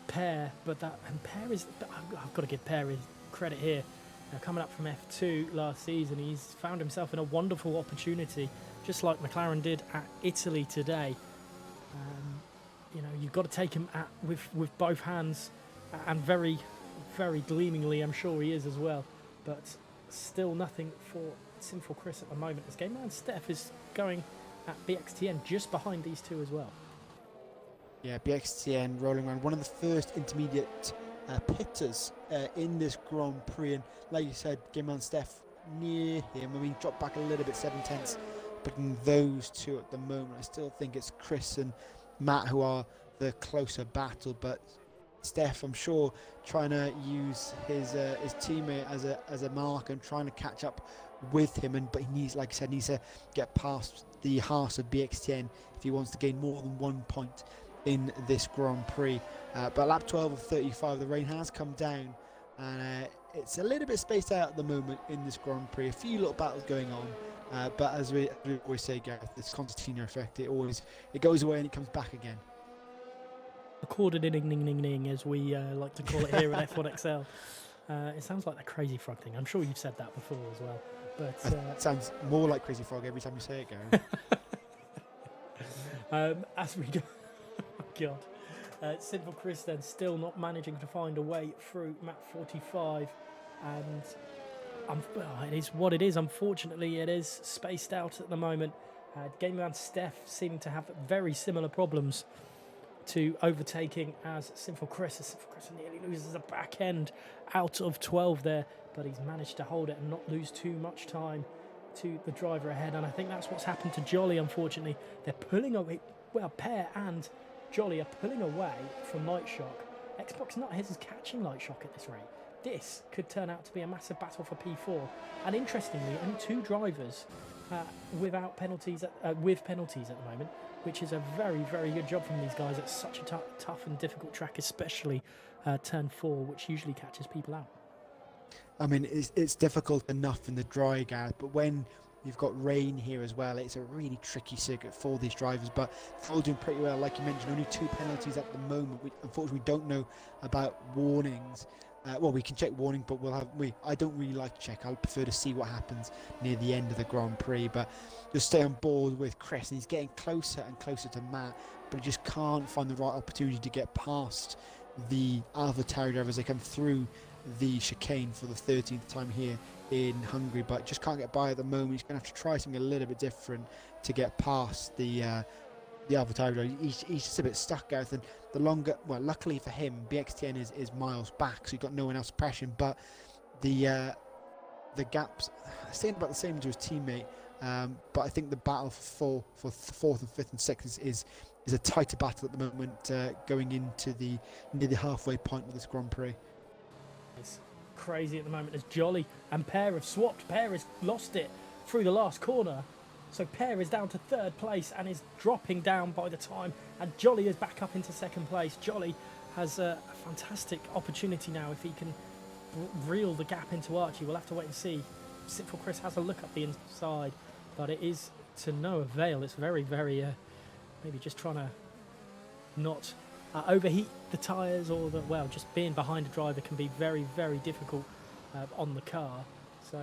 Pear, but Pear is, I've got to give Pear his credit here. Now, coming up from F2 last season, he's found himself in a wonderful opportunity, just like McLaren did at Italy today. You've got to take him with both hands, and very, very gleamingly, I'm sure he is as well. But still nothing for Sinful Chris at the moment, as Game Man Steph is going at BXTN just behind these two as well. Yeah, BXTN rolling around, one of the first intermediate pitters in this Grand Prix, and like you said, Game Man Steph near him. I mean, dropped back a little bit, 7/10, but in those two at the moment, I still think it's Chris and Matt who are the closer battle. But Steph, I'm sure, trying to use his teammate as a mark and trying to catch up with him, but he needs, like I said, needs to get past the Haas of BXTN if he wants to gain more than 1 point in this Grand Prix. But lap 12 of 35, the rain has come down, and it's a little bit spaced out at the moment in this Grand Prix. A few little battles going on, but as we always say, Gareth, this concertina effect, it goes away and it comes back again. According as we like to call it here at F1XL. It sounds like the Crazy Frog thing. I'm sure you've said that before as well. But it sounds more like Crazy Frog every time you say it, Gareth. As we go, oh God, Sinful Chris then still not managing to find a way through map 45, and it is what it is. Unfortunately, it is spaced out at the moment. Game Man Steph seeming to have very similar problems to overtaking as Sinful Chris. Sinful Chris nearly loses a back end out of 12 there, but he's managed to hold it and not lose too much time to the driver ahead. And I think that's what's happened to Jolly, unfortunately. They're pulling away, well, Pear and Jolly are pulling away from Light Shock. Xbox Nutheads is catching Light Shock at this rate. This could turn out to be a massive battle for P4. And interestingly, only 2 drivers without penalties, with penalties at the moment, which is a very, very good job from these guys at such a tough and difficult track, especially turn 4, which usually catches people out. I mean, it's difficult enough in the dry, Gareth, but when you've got rain here as well, it's a really tricky circuit for these drivers. But they're all doing pretty well. Like you mentioned, only 2 penalties at the moment. Unfortunately, we don't know about warnings. Well, we can check warning, but I don't really like to check. I prefer to see what happens near the end of the Grand Prix. But just stay on board with Chris, and he's getting closer and closer to Matt, but he just can't find the right opportunity to get past the AlphaTauri drivers as they come through the chicane for the 13th time here in Hungary, but just can't get by at the moment. He's going to have to try something a little bit different to get past the AlphaTauri driver. He's just a bit stuck, Gareth, and the longer, well, luckily for him, BXTN is miles back, so you've got no one else to press him, but the gaps staying about the same to his teammate, but I think the battle for 4th and 5th and 6th is a tighter battle at the moment, going into near the halfway point of this Grand Prix. It's crazy at the moment as Jolly and Pear have swapped. Pear has lost it through the last corner, so Pear is down to 3rd place and is dropping down by the time, and Jolly is back up into 2nd place. Jolly has a fantastic opportunity now if he can reel the gap into Archie. We'll have to wait and see. Sinful Chris has a look up the inside, but it is to no avail. It's very, very maybe just trying to not overheat the tyres, or just being behind a driver can be very, very difficult on the car. So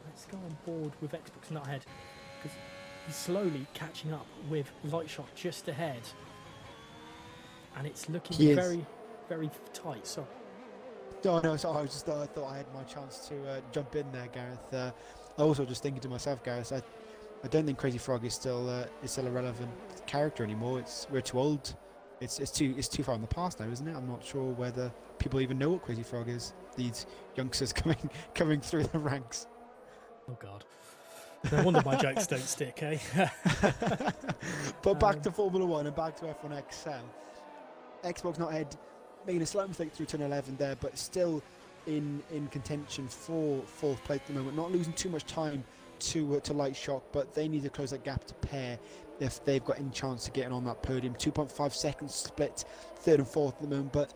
let's go on board with Xbox Nuthead, because slowly catching up with Lightshot just ahead. And it's looking He is. very, very tight. So Oh no, so I thought I had my chance to jump in there, Gareth. I also just thinking to myself, Gareth, I don't think Crazy Frog is still a relevant character anymore. We're too old. It's too far in the past now, isn't it? I'm not sure whether people even know what Crazy Frog is. These youngsters coming through the ranks. oh god, no wonder my jokes don't stick, eh? But back to Formula One and back to F1XL. Xbox not ahead, making a slight mistake through turn 11 there, but still in contention for fourth place at the moment. Not losing too much time to Light Shock, but they need to close that gap to pair if they've got any chance of getting on that podium. 2.5 seconds split, third and fourth at the moment, but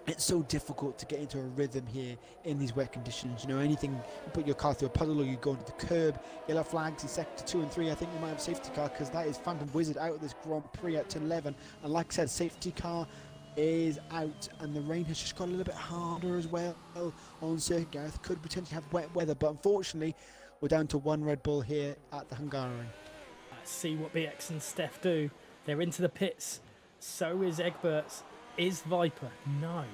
it's so difficult to get into a rhythm here in these wet conditions. You know, anything, you put your car through a puddle or you go into the curb, yellow flags in sector 2 and 3. I think we might have a safety car because that is Phantom Wizard out of this Grand Prix at turn 11. And like I said, safety car is out, and the rain has just got a little bit harder as well on circuit. Gareth could potentially have wet weather, but unfortunately we're down to one Red Bull here at the Hungary. Let's see what BX and Steph do. They're into the pits. So is Egberts. Is Viper? No.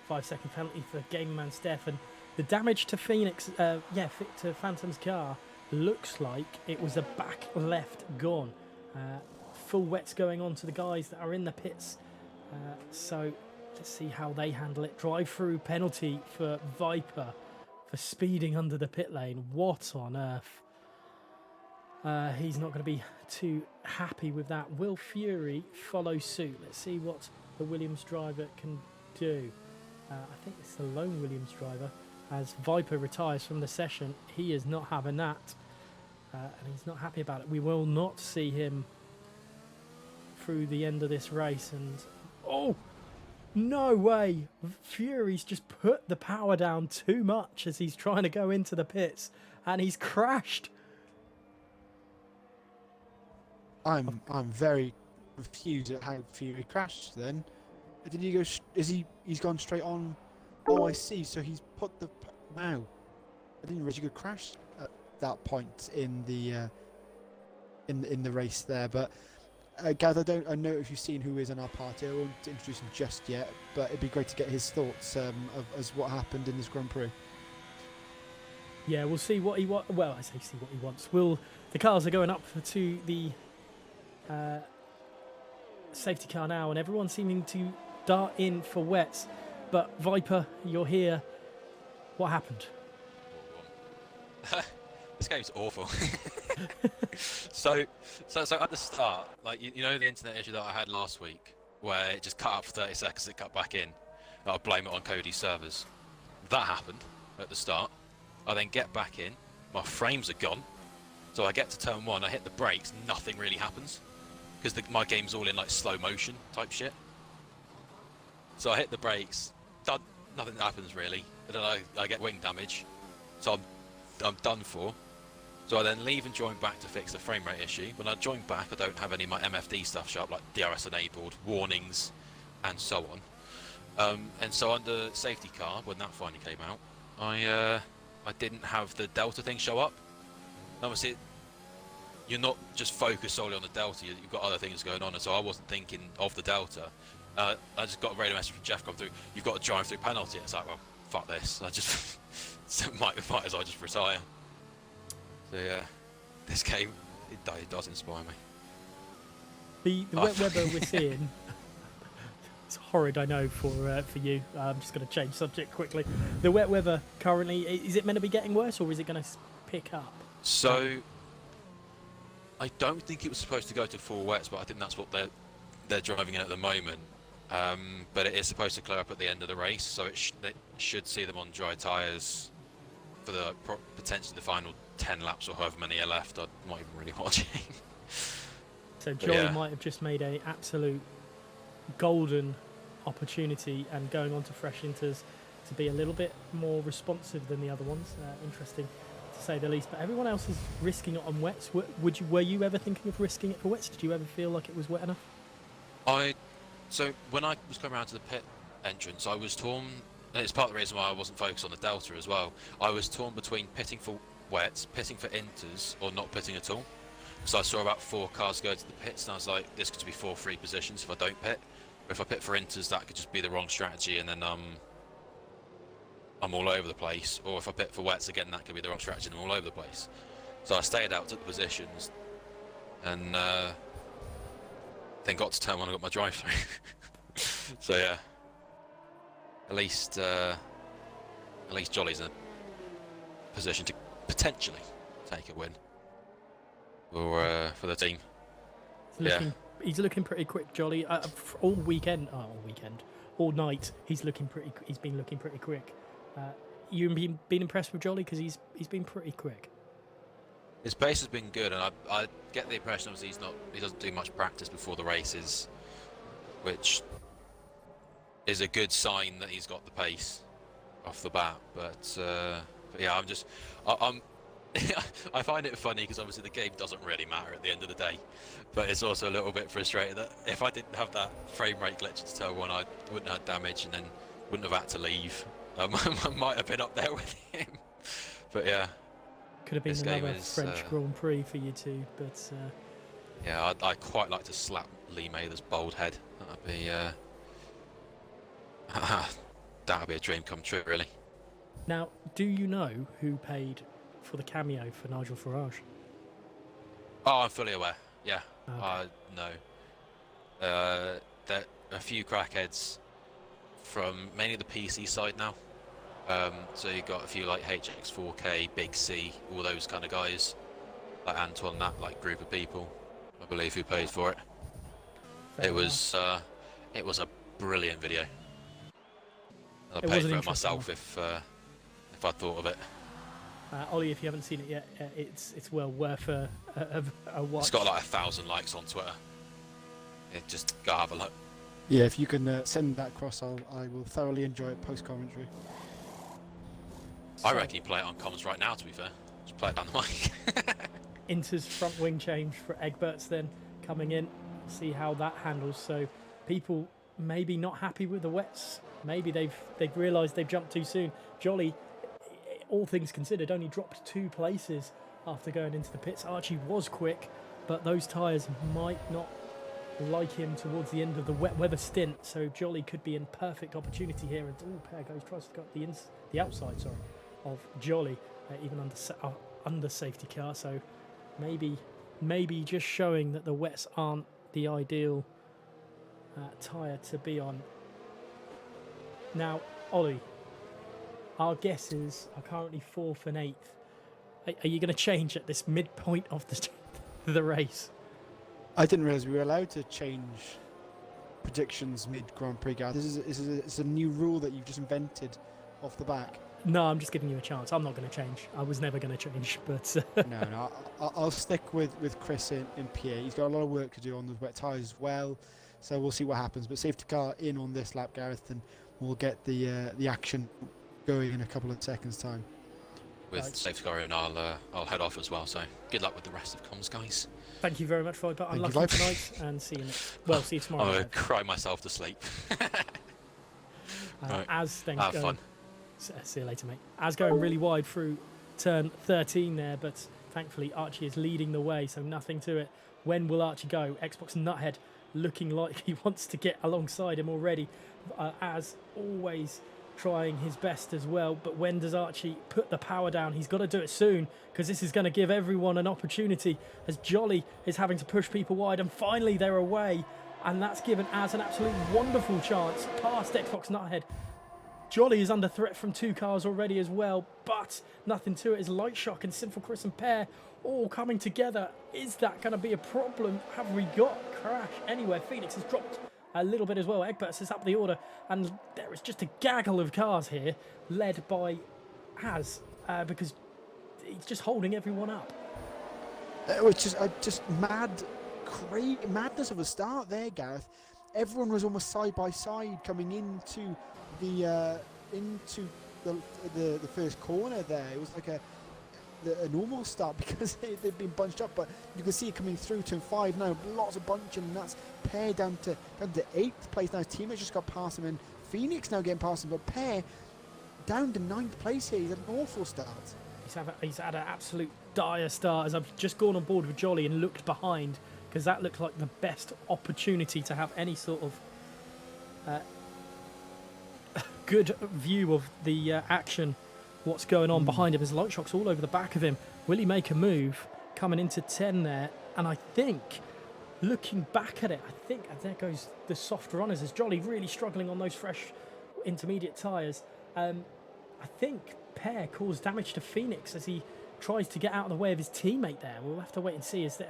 5-second penalty for Game Man Steph, and the damage to to Phantom's car looks like it was a back left gone. Full wets going on to the guys that are in the pits. So let's see how they handle it. Drive-through penalty for Viper for speeding under the pit lane. What on earth? He's not going to be too happy with that. Will Fury follow suit? Let's see what the Williams driver can do. I think it's the lone Williams driver. As Viper retires from the session, he is not having that. And he's not happy about it. We will not see him through the end of this race. And oh, no way. Fury's just put the power down too much as he's trying to go into the pits. And he's crashed. I'm very confused at how Fury crashed then. Did he go? He's gone straight on? Oh, I see. So he's put the. Wow. I didn't realize you could crash at that point in the race there. But Gav, I know if you've seen who is in our party. I won't introduce him just yet, but it'd be great to get his thoughts as what happened in this Grand Prix. Yeah, we'll see what he wants. Well, I say see what he wants. The cars are going up to the safety car now, and everyone's seeming to dart in for wets. But Viper, you're here. What happened? This game's awful. so at the start, like you know the internet issue that I had last week, where it just cut out for 30 seconds, it cut back in. I'll blame it on Cody's servers. That happened at the start. I then get back in, my frames are gone. So I get to turn 1, I hit the brakes, nothing really happens. Because my game's all in like slow motion type shit. So I hit the brakes, nothing happens really. And then I get wing damage. So I'm done for. So I then leave and join back to fix the frame rate issue. When I join back, I don't have any of my MFD stuff show up, like DRS enabled, warnings, and so on. And so under safety car, when that finally came out, I didn't have the Delta thing show up. Obviously, you're not just focused solely on the Delta, you've got other things going on, and so I wasn't thinking of the Delta. I just got a radio message from Jeff come through, you've got a drive-through penalty. It's like, well, fuck this. I just might as well just retire. So yeah, this game, it does inspire me. The wet weather we're seeing, it's horrid, I know, for you. I'm just going to change subject quickly. The wet weather currently, is it meant to be getting worse, or is it going to pick up? So, I don't think it was supposed to go to full wets, but I think that's what they're driving in at the moment. But it is supposed to clear up at the end of the race, so it should see them on dry tyres for the potentially the final 10 laps or however many are left. I'm not even really watching. So Joey might have just made an absolute golden opportunity and going on to fresh inters to be a little bit more responsive than the other ones. Interesting to say the least. But everyone else is risking it on wets. Were you ever thinking of risking it for wets? Did you ever feel like it was wet enough? So when I was coming around to the pit entrance, I was torn, and it's part of the reason why I wasn't focused on the Delta as well. I was torn between pitting for wets, pitting for inters, or not pitting at all. So I saw about 4 cars go to the pits, and I was like, this could be 4 free positions if I don't pit. But if I pit for inters, that could just be the wrong strategy, and then I'm all over the place. Or if I pit for wets again, that could be the wrong strategy, and I'm all over the place. So I stayed out, took the positions, and then got to turn 1 and got my drive through. So yeah, at least Jolly's in a position to potentially take a win for the team. He's looking pretty quick, Jolly. All night. He's been looking pretty quick. You been impressed with Jolly because he's been pretty quick. His pace has been good, and I get the impression obviously he doesn't do much practice before the races, which is a good sign that he's got the pace off the bat. But yeah, I'm I find it funny because obviously the game doesn't really matter at the end of the day, but it's also a little bit frustrating that if I didn't have that frame rate glitch into turn 1, I wouldn't have had damage and then wouldn't have had to leave. I might have been up there with him, but yeah. Could have been another French Grand Prix for you two, but yeah, I'd quite like to slap Lee Mather's bald head. That'd be a dream come true, really. Now, do you know who paid for the cameo for Nigel Farage? Oh, I'm fully aware. Yeah, Okay. I know. There are a few crackheads from mainly the PC side now. So you've got a few like HX4K, Big C, all those kind of guys, like Antoine, that like group of people, I believe, who paid for it. It was a brilliant video. I paid for it myself if I thought of it. Ollie, if you haven't seen it yet, it's well worth a watch. It's got like 1,000 likes on Twitter. Just go have a look. Yeah, if you can send that across, I will thoroughly enjoy it post commentary. I reckon you play it on comms right now, to be fair. Just play it down the mic. Inter's front wing change for Egberts then coming in. See how that handles. So people maybe not happy with the wets. Maybe they've realised they've jumped too soon. Jolly, all things considered, only dropped 2 places after going into the pits. Archie was quick, but those tyres might not like him towards the end of the wet weather stint. So Jolly could be in perfect opportunity here. And Pear tries to go the outside, of Jolly, even under safety car. So maybe just showing that the wets aren't the ideal tyre to be on. Now, Ollie, our guesses are currently 4th and 8th. Are you going to change at this midpoint of the race? I didn't realise we were allowed to change predictions mid Grand Prix, guys. This is a new rule that you've just invented off the back. No, I'm just giving you a chance. I'm not going to change. I was never going to change, but No, I'll stick with Chris in PA. He's got a lot of work to do on the wet tyres as well, so we'll see what happens. But safety car in on this lap, Gareth, and we'll get the action going in a couple of seconds' time. With safety car in, I'll head off as well. So good luck with the rest of comms, guys. Thank you very much, Floyd. But unlucky tonight, and see you next. Well, see you tomorrow. I'm gonna cry myself to sleep. Right. As things Have go. fun. See you later, mate. As going really wide through turn 13 there, but thankfully Archie is leading the way, so nothing to it. When will Archie go? Xbox Nuthead looking like he wants to get alongside him already, as always trying his best as well. But when does Archie put the power down? He's got to do it soon, because this is going to give everyone an opportunity, as Jolly is having to push people wide, and finally they're away, and that's given Az an absolute wonderful chance past Xbox Nuthead. Jolly is under threat from 2 cars already as well, but nothing to it as Light Shock and Sinful Chris and Pear all coming together. Is that going to be a problem? Have we got Crash anywhere? Phoenix has dropped a little bit as well. Egberts is up the order, and there is just a gaggle of cars here, led by Az, because he's just holding everyone up. It was just madness of a start there, Gareth. Everyone was almost side by side coming into the first corner there. It was like a normal start because they'd been bunched up, but you can see it coming through turn 5 now. Lots of bunching, and that's Pear down to 8th place now. Teammates just got past him, and Phoenix now getting past him, but Pear down to 9th place here. He's had an awful start. He's had an absolute dire start, as I've just gone on board with Jolly and looked behind, because that looked like the best opportunity to have any sort of good view of the action, what's going on behind him. His light shock's all over the back of him. Will he make a move coming into 10 there? And I think, looking back at it, there goes the soft runners, as Jolly really struggling on those fresh intermediate tyres. I think Pear caused damage to Phoenix as he tries to get out of the way of his teammate there. We'll have to wait and see as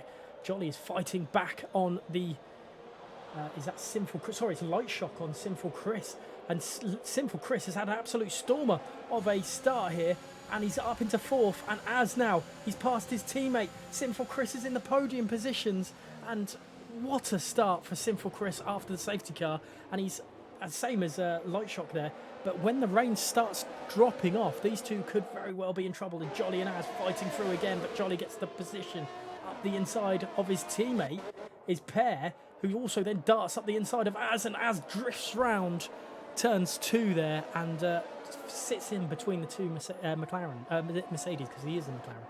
Jolly is fighting back on the... is that Sinful Chris? Sorry, it's Light Shock on Sinful Chris. And Sinful Chris has had an absolute stormer of a start here, and he's up into 4th, and as now he's passed his teammate. Sinful Chris is in the podium positions, and what a start for Sinful Chris after the safety car, and he's same as Light Shock there. But when the rain starts dropping off, these two could very well be in trouble, and Jolly and Az fighting through again, but Jolly gets the position up the inside of his teammate, is Pear, who also then darts up the inside of Az, and Az drifts round turns 2 there and sits in between the two Mercedes, because he is in McLaren.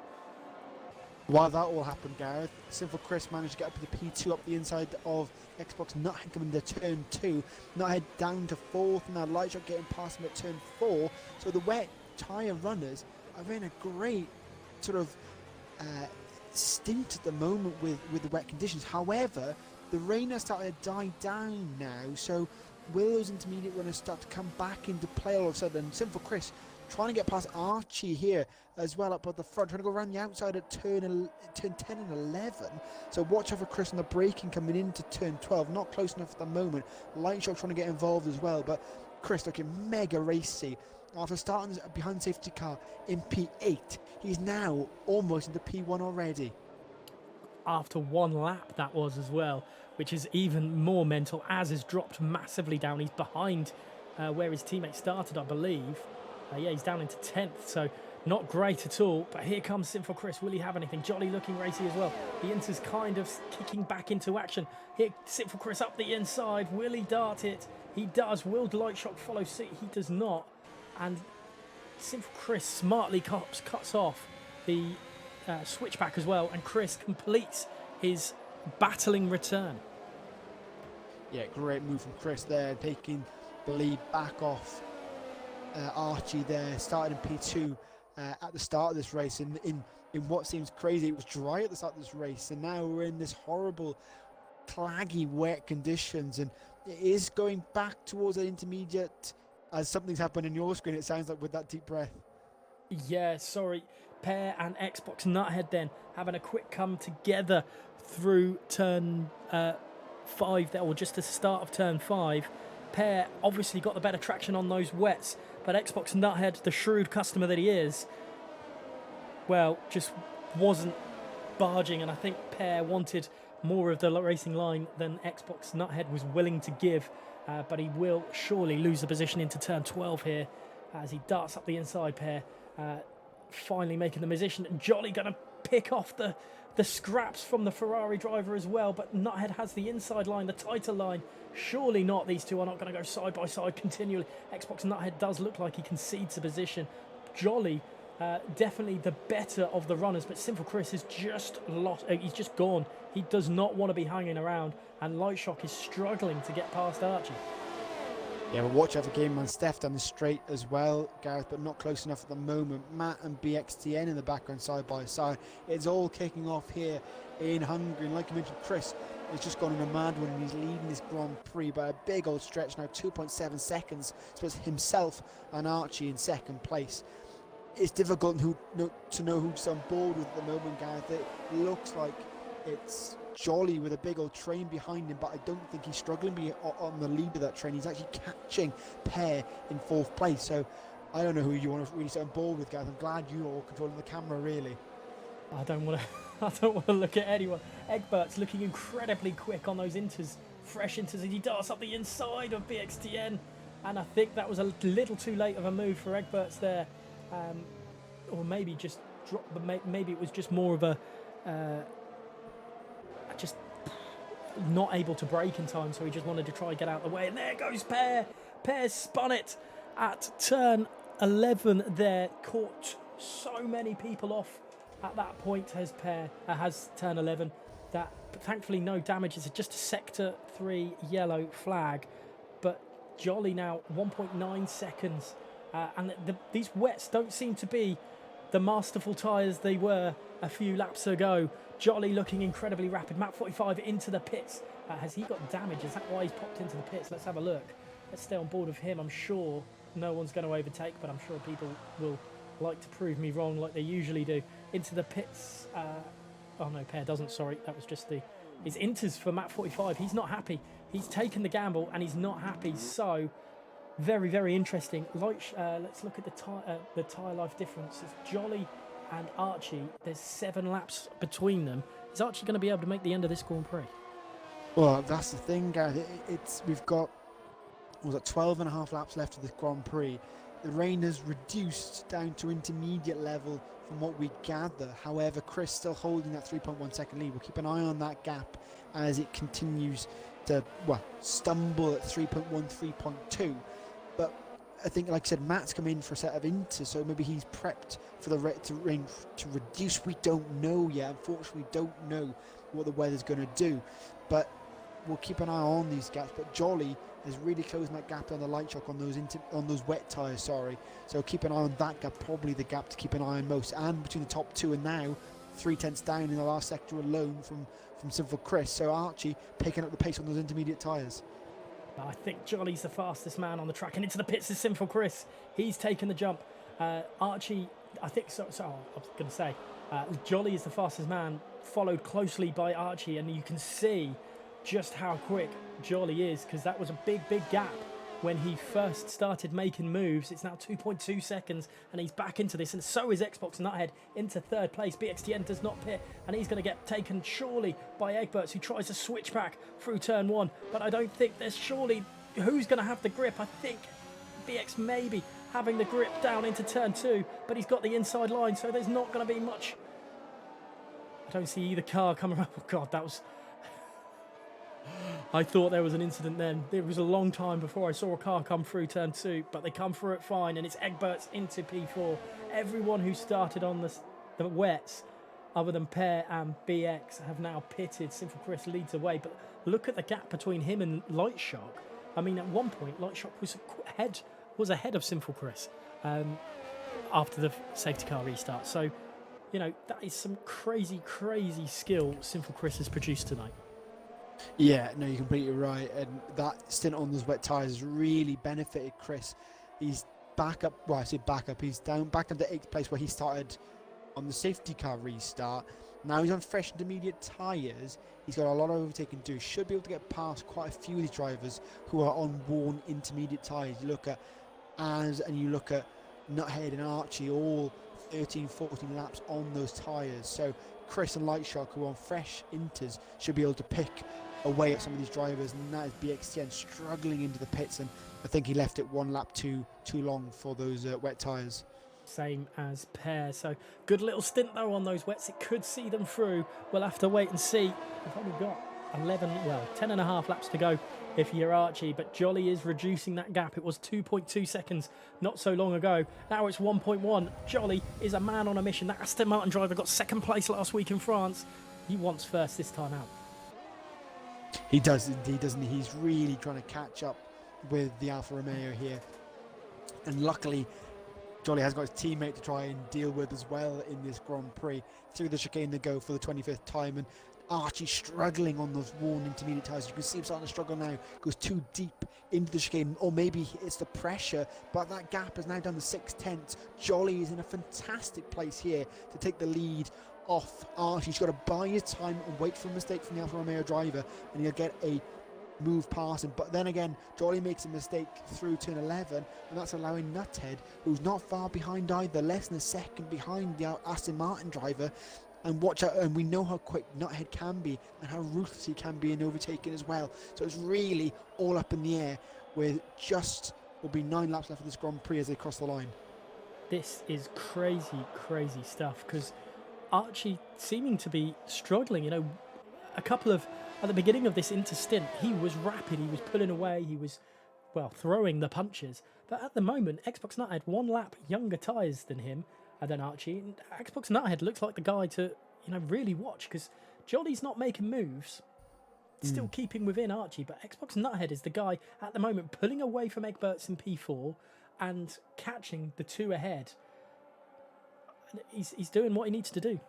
While that all happened, Gareth, Sinful Chris managed to get up to the P2 up the inside of Xbox Nuthead coming into turn 2. Nuthead down to 4th, and now Lightshot getting past him at turn 4. So the wet tyre runners are in a great sort of stint at the moment with the wet conditions. However, the rain has started to die down now, so will those intermediate runners start to come back into play all of a sudden? Sinful Chris trying to get past Archie here as well up at the front, trying to go around the outside at turn 10 and 11. So watch out for Chris on the braking coming into turn 12. Not close enough at the moment. Lightshot trying to get involved as well, but Chris looking mega racy. After starting behind safety car in P8, he's now almost into P1 already. After one lap that was as well, which is even more mental. Az has dropped massively down. He's behind where his teammate started, I believe. Yeah, he's down into 10th, so not great at all. But here comes Sinful Chris. Will he have anything? Jolly looking racy as well. The Inter's kind of kicking back into action. Here, Sinful Chris up the inside. Will he dart it? He does. Will Lightshock follow suit? He does not. And Sinful Chris smartly cuts off the switchback as well, and Chris completes his battling return. Yeah, great move from Chris there, taking the lead back off Archie there, started in P2 at the start of this race. In what seems crazy, it was dry at the start of this race, and now we're in this horrible, claggy, wet conditions, and it is going back towards an intermediate as something's happened in your screen, it sounds like, with that deep breath. Yeah, sorry. Pear and Xbox Nuthead then having a quick come together through turn 5 there, or just the start of turn 5. Pear obviously got the better traction on those wets, but Xbox Nuthead, the shrewd customer that he is, well, just wasn't barging, and I think Pear wanted more of the racing line than Xbox Nuthead was willing to give, but he will surely lose the position into turn 12 here as he darts up the inside. Pear finally making the position, and Jolly going to pick off the scraps from the Ferrari driver as well, but Nuthead has the inside line, the tighter line. Surely not. These two are not going to go side by side continually. Xbox Nuthead does look like he concedes the position. Jolly definitely the better of the runners, but Sinful Chris is just lost. He's just gone. He does not want to be hanging around, and Lightshock is struggling to get past Archie. Yeah, but watch out for Game Man Steph down the straight as well, Gareth, but not close enough at the moment. Matt and BXTN in the background side by side. It's all kicking off here in Hungary, and like you mentioned, Chris has just gone on a mad one, and he's leading this Grand Prix by a big old stretch now, 2.7 seconds. So it's himself and Archie in second place. It's difficult to know who's on board with at the moment, Gareth. It looks like it's Jolly with a big old train behind him, but I don't think he's struggling on the lead of that train. He's actually catching Pear in 4th place. So I don't know who you want to really sit on board with, Gareth. I'm glad you're all controlling the camera, really. I don't want to look at anyone. Egbert's looking incredibly quick on those inters, fresh inters, and he darts up the inside of BXTN, and I think that was a little too late of a move for Egbert's there, or maybe just maybe it was just more of a just not able to brake in time, so he just wanted to try and get out of the way, and there goes Pear. Pear spun it at turn 11 there, caught so many people off at that point has turn 11. That, but thankfully, no damage. It's just a sector 3 yellow flag. But Jolly now 1.9 seconds. And these wets don't seem to be the masterful tyres they were a few laps ago. Jolly looking incredibly rapid. Map 45 into the pits. Has he got damage? Is that why he's popped into the pits? Let's have a look. Let's stay on board with him. I'm sure no one's going to overtake, but I'm sure people will like to prove me wrong like they usually do. Into the pits. Oh no, Pear doesn't, sorry. That was just his inters for map 45. He's not happy. He's taken the gamble and he's not happy. So, very, very interesting. Let's look at the tyre life difference. It's Jolly and Archie. There's 7 laps between them. Is Archie going to be able to make the end of this Grand Prix? Well, that's the thing, Gareth. We've got 12 and a half laps left of this Grand Prix. The rain has reduced down to intermediate level from what we gather. However, Chris still holding that 3.1 second lead. We'll keep an eye on that gap as it continues to stumble at 3.1, 3.2. But I think, like I said, Matt's come in for a set of inters, so maybe he's prepped for the rain to reduce. We don't know yet. Unfortunately, we don't know what the weather's going to do. But we'll keep an eye on these gaps. But Jolly is really closing that gap on the light shock on those wet tyres. So keep an eye on that gap. Probably the gap to keep an eye on most. And between the top 2 and now, 3/10 down in the last sector alone from Sinful Chris. So Archie picking up the pace on those intermediate tyres. I think Jolly's the fastest man on the track, and into the pits is Sinful Chris. He's taken the jump. Archie, I think so. I was going to say, Jolly is the fastest man, followed closely by Archie, and you can see just how quick Jolly is, because that was a big gap when he first started making moves. It's now 2.2 seconds and he's back into this, and so is Xbox Nuthead into 3rd place. BXTN does not pit, and he's going to get taken surely by Egberts, who tries to switch back through turn 1, but I don't think there's surely who's going to have the grip. I think BX maybe having the grip down into turn 2, but he's got the inside line, so there's not going to be much. I don't see either car coming up. Oh god, that was... I thought there was an incident then. It was a long time before I saw a car come through turn 2, but they come through it fine, and it's Egberts into P4. Everyone who started on the wets, other than Pear and BX, have now pitted. Sinful Chris leads away, but look at the gap between him and Lightshock. I mean, at one point, Lightshock was ahead of Sinful Chris after the safety car restart. So, you know, that is some crazy skill Sinful Chris has produced tonight. Yeah, no, you're completely right. And that stint on those wet tyres has really benefited Chris. He's back up, well, I say back up, he's back up to 8th place where he started on the safety car restart. Now he's on fresh intermediate tyres. He's got a lot of overtaking to do. Should be able to get past quite a few of these drivers who are on worn intermediate tyres. You look at Az and you look at Nuthead and Archie, all 13, 14 laps on those tyres. So Chris and Lightshock, who are on fresh inters, should be able to pick away at some of these drivers, and that is BXTN struggling into the pits, and I think he left it 1 lap too long for those wet tyres. Same as Pear. So good little stint though on those wets. It could see them through. We'll have to wait and see. We've only got 10 and a half laps to go if you're Archie, but Jolly is reducing that gap. It was 2.2 seconds not so long ago. Now it's 1.1. Jolly is a man on a mission. That Aston Martin driver got 2nd place last week in France. He wants first this time out. He does indeed, doesn't he? He's really trying to catch up with the Alfa Romeo here. And luckily, Jolly has got his teammate to try and deal with as well in this Grand Prix. Through the chicane they go for the 25th time, and Archie struggling on those worn intermediate tyres. You can see him starting to struggle now. Goes too deep into the chicane, or maybe it's the pressure, but that gap is now down to 6/10. Jolly is in a fantastic place here to take the lead off Archie. He's got to buy his time and wait for a mistake from the Alfa Romeo driver, and he'll get a move past him. But then again, Jolly makes a mistake through turn 11, and that's allowing Nuthead, who's not far behind either, less than a second behind the Aston Martin driver. And watch out, and we know how quick Nuthead can be and how ruthless he can be in overtaking as well. So it's really all up in the air, with will be 9 laps left of this Grand Prix as they cross the line. This is crazy stuff, because Archie seeming to be struggling. You know, at the beginning of this inter-stint, he was rapid, he was pulling away, he was, throwing the punches. But at the moment, Xbox Nuthead 1 lap younger tyres than him, then Archie. And Xbox Nuthead looks like the guy to, really watch, because Jolly's not making moves, still keeping within Archie, but Xbox Nuthead is the guy at the moment pulling away from Egberts in P4 and catching the two ahead. And he's doing what he needs to do.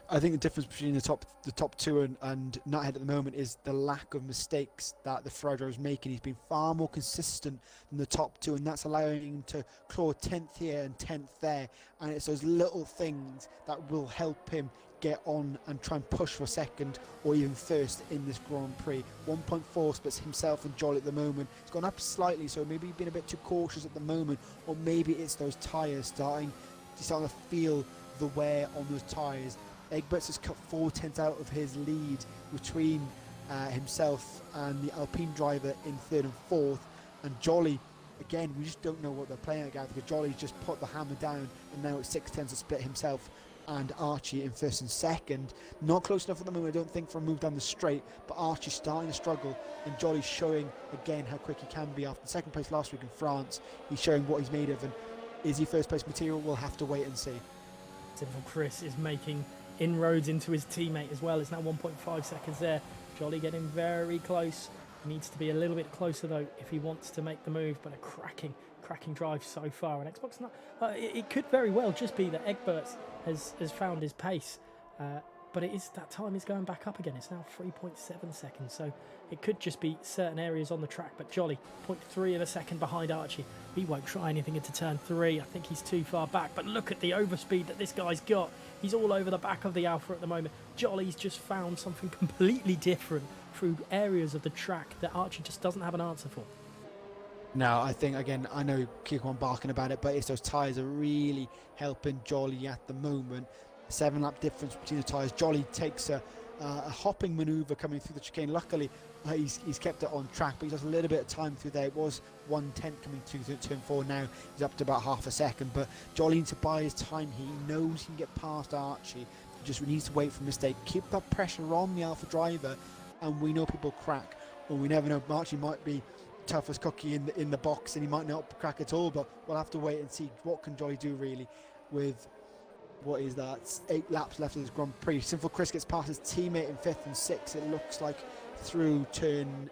I think the difference between the top two and Nuthead at the moment is the lack of mistakes that the Ferrari driver is making. He's been far more consistent than the top two, and that's allowing him to claw 10th here and 10th there. And it's those little things that will help him get on and try and push for second or even first in this Grand Prix. 1.4 splits himself and Jolly at the moment. It's gone up slightly, so maybe he's been a bit too cautious at the moment, or maybe it's those tyres starting to feel the wear on those tyres. Egberts has cut 4 tenths out of his lead between himself and the Alpine driver in third and fourth. And Jolly, again, we just don't know what they're playing at, because Jolly's just put the hammer down, and now it's 6 tenths to split himself and Archie in first and second. Not close enough at the moment, I don't think, for a move down the straight, but Archie's starting to struggle, and Jolly's showing again how quick he can be. After second place last week in France, he's showing what he's made of, and is he first place material? We'll have to wait and see. Simple Chris is making inroads into his teammate as well. It's now 1.5 seconds there. Jolly getting very close. He needs to be a little bit closer though if he wants to make the move, but a cracking drive so far. And Xbox, it could very well just be that Egberts has found his pace, but that time is going back up again. It's now 3.7 seconds, so it could just be certain areas on the track. But Jolly, 0.3 of a second behind Archie. He won't try anything into turn 3. I think he's too far back, but look at the overspeed that this guy's got. He's all over the back of the Alpha at the moment. Jolly's just found something completely different through areas of the track that Archie just doesn't have an answer for. Now, I think, again, I know keep on barking about it, but it's those tyres are really helping Jolly at the moment. 7-lap difference between the tyres. Jolly takes a hopping manoeuvre coming through the chicane. Luckily, he's kept it on track, but he does a little bit of time through there. It was 1/10 coming through turn 4. Now he's up to about half a second, but Jolly needs to buy his time. He knows he can get past Archie. He just needs to wait for a mistake. Keep that pressure on the Alpha driver, and we know people crack, or we never know. Archie might be toughest cookie in the box, and he might not crack at all, but we'll have to wait and see what can Jolly do really with what is that 8 laps left of this Grand Prix. Sinful Chris gets past his teammate in 5th and 6th, it looks like, through turn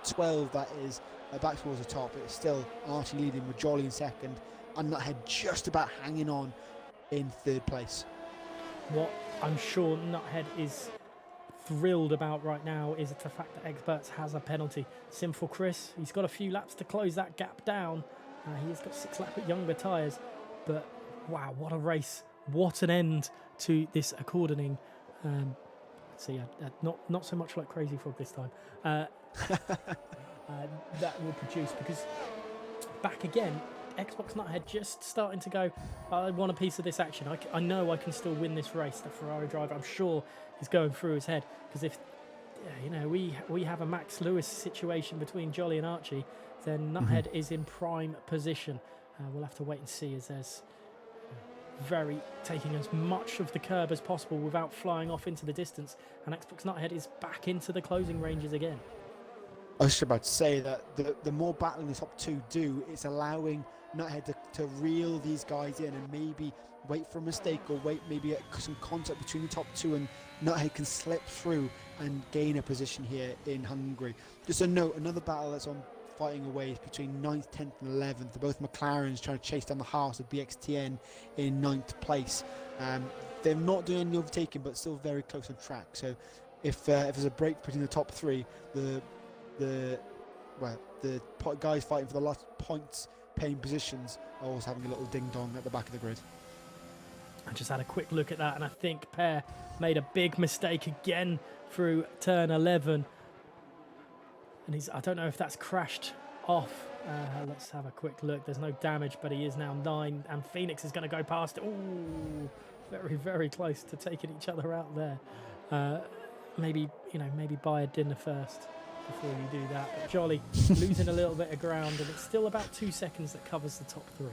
12, that is, back towards the top. It's still Archie leading with Jolly in 2nd, and Nuthead just about hanging on in 3rd place. What I'm sure Nuthead is thrilled about right now is the fact that Egberts has a penalty. Sinful Chris, he's got a few laps to close that gap down. He has got 6 laps at younger tyres, but wow, what a race. What an end to this accordoning. Not so much like Crazy Frog this time. That will produce, because back again, Xbox Nuthead just starting to go, I want a piece of this action. I know I can still win this race. The Ferrari driver, I'm sure, is going through his head, because if we have a Max Lewis situation between Jolly and Archie, then Nuthead is in prime position. We'll have to wait and see, as there's very taking as much of the curb as possible without flying off into the distance, and Xbox Nuthead is back into the closing ranges again. I was just about to say that the more battling the top two do, it's allowing Nuthead to reel these guys in and maybe wait for a mistake, or wait maybe at some contact between the top two, and Nuthead can slip through and gain a position here in Hungary. Just a note, another battle that's on fighting away is between 9th, 10th and 11th. They're both McLarens trying to chase down the Haas of BXTN in 9th place. They're not doing any overtaking, but still very close on track. So if there's a break between the top 3, the guys fighting for the last points paying positions are always having a little ding dong at the back of the grid. I just had a quick look at that, and I think Per made a big mistake again through turn 11. And I don't know if that's crashed off. Let's have a quick look. There's no damage, but he is now 9, and Phoenix is going to go past it. Ooh, very, very close to taking each other out there. Maybe buy a dinner first before you do that. But Jolly losing a little bit of ground, and it's still about 2 seconds that covers the top 3.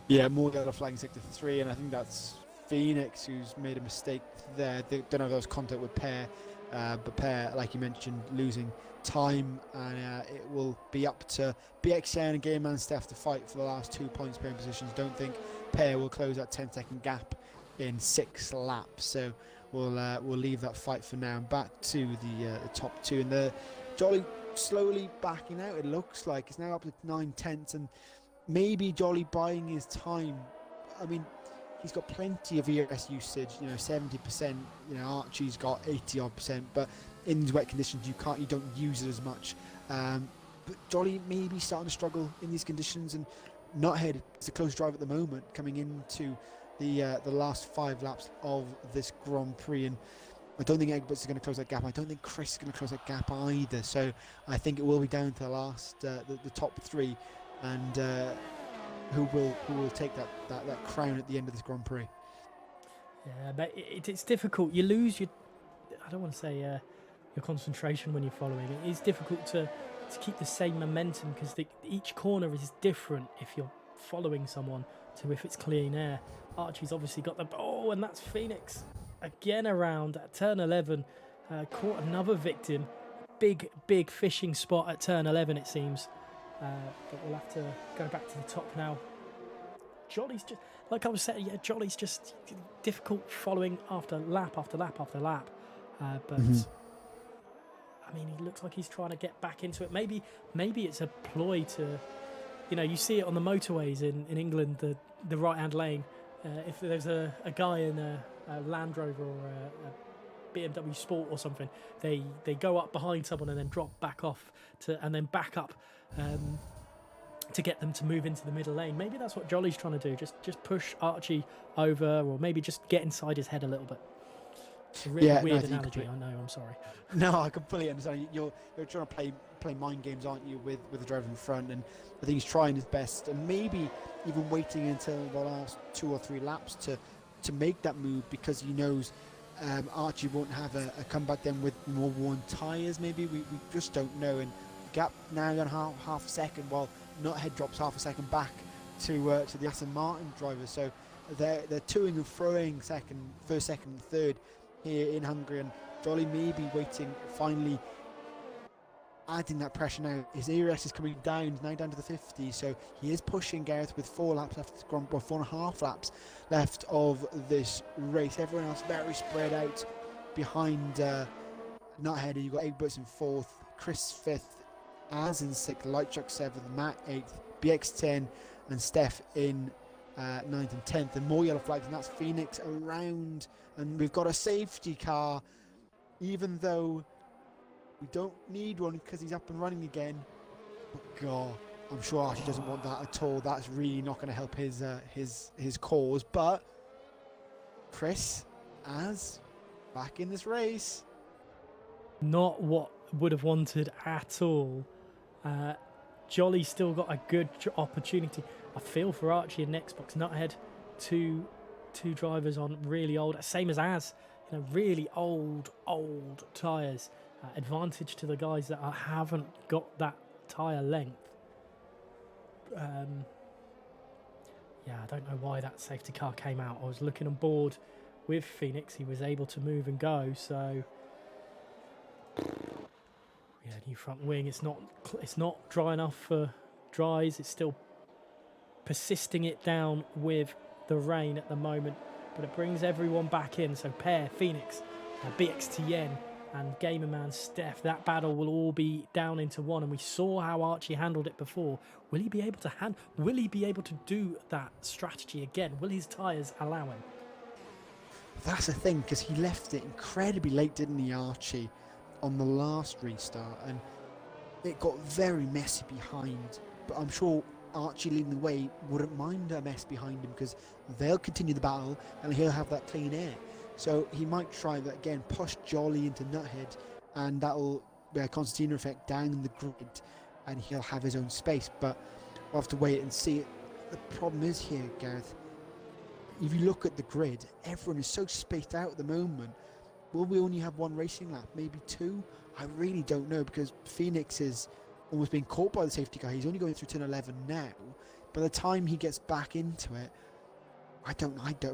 Yeah, more than a flying sector 3, and I think that's Phoenix who's made a mistake there. They don't know if there was contact with Per, but Per, like you mentioned, losing time, and it will be up to BXN and Game Man Steph to fight for the last 2 points pairing positions. Don't think pair will close that 10-second gap in 6 laps. So we'll leave that fight for now. And back to the top 2, and the Jolly slowly backing out. It looks like it's now up to 9/10, and maybe Jolly buying his time. I mean, he's got plenty of ERS usage, 70%. Archie's got 80-odd%, but in these wet conditions, you don't use it as much. But Jolly may be starting to struggle in these conditions, and Nuthead is a close drive at the moment, coming into the last 5 laps of this Grand Prix, and I don't think Egberts is going to close that gap. I don't think Chris is going to close that gap either. So I think it will be down to the last, the top 3, and who will take that crown at the end of this Grand Prix. Yeah, but it's difficult. You lose your, I don't want to say your concentration when you're following. It is difficult to keep the same momentum, because each corner is different if you're following someone to if it's clean air. Archie's obviously got the and that's Phoenix again around at turn 11. Caught another victim. Big fishing spot at turn 11, it seems. But we'll have to go back to the top now. Jolly's just, like I was saying, Jolly's just difficult following after lap after lap after lap. But I mean, he looks like he's trying to get back into it. Maybe it's a ploy to, you see it on the motorways in England, the right-hand lane. If there's a guy in a Land Rover or a BMW Sport or something, they go up behind someone and then drop back off and then back up to get them to move into the middle lane. Maybe that's what Jolly's trying to do. Just push Archie over, or maybe just get inside his head a little bit. It's a really weird analogy, I know, I'm sorry. No, I completely understand. You're trying to play mind games, aren't you, with the driver in front, and I think he's trying his best, and maybe even waiting until the last 2 or 3 laps to make that move, because he knows Archie won't have a comeback then with more worn tyres. Maybe we just don't know, and gap now on half a second, while Nuthead drops half a second back to the Aston Martin driver. So they're toing and throwing first, second, and third here in Hungary, and Jolly may be waiting, finally adding that pressure now. His ERS is coming down, he's now down to the 50, so he is pushing Gareth with 4 laps left, 4.5 laps left of this race. Everyone else very spread out behind Nuthead. You've got Egberts in 4th, Chris 5th, Az in 6th, Lightchuck 7th, Matt 8th, BX10 and Steph in 9th and 10th, and more yellow flags, and that's Phoenix around, and we've got a safety car, even though we don't need one because he's up and running again. But God, I'm sure Archie doesn't want that at all. That's really not going to help his cause. But Chris, Az, back in this race. Not what would have wanted at all. Jolly's still got a good opportunity. I feel for Archie and Xbox Nuthead, two drivers on really old, same as really old tyres. Advantage to the guys that haven't got that tyre length. I don't know why that safety car came out. I was looking on board with Phoenix. He was able to move and go, so new front wing. It's not dry enough for dries. It's still persisting it down with the rain at the moment, but it brings everyone back in. So Pear, Phoenix, BXTN and Gamerman Steph, that battle will all be down into one, and we saw how Archie handled it before. Will he be able to do that strategy again? Will his tyres allow him? That's the thing, because he left it incredibly late, didn't he, Archie, on the last restart, and it got very messy behind. But I'm sure Archie leading the way wouldn't mind a mess behind him, because they'll continue the battle and he'll have that clean air. So he might try that again, push Jolly into Nuthead, and that'll be a concertina effect down the grid, and he'll have his own space. But we'll have to wait and see. The problem is here, Gareth, if you look at the grid, everyone is so spaced out at the moment. Will we only have 1 racing lap, maybe 2? I really don't know, because Phoenix is almost being caught by the safety car. He's only going through turn 11 now. By the time he gets back into it, I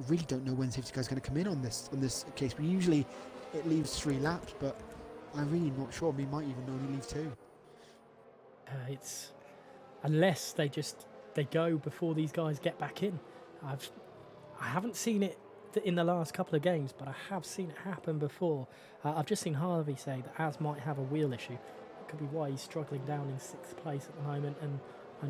really don't know when safety car is going to come in on this case. But usually it leaves 3 laps, but I'm really not sure. We might even only leave 2. It's unless they go before these guys get back in. I haven't seen it in the last couple of games, but I have seen it happen before. I've just seen Harvey say that Az might have a wheel issue. That could be why he's struggling down in 6th place at the moment and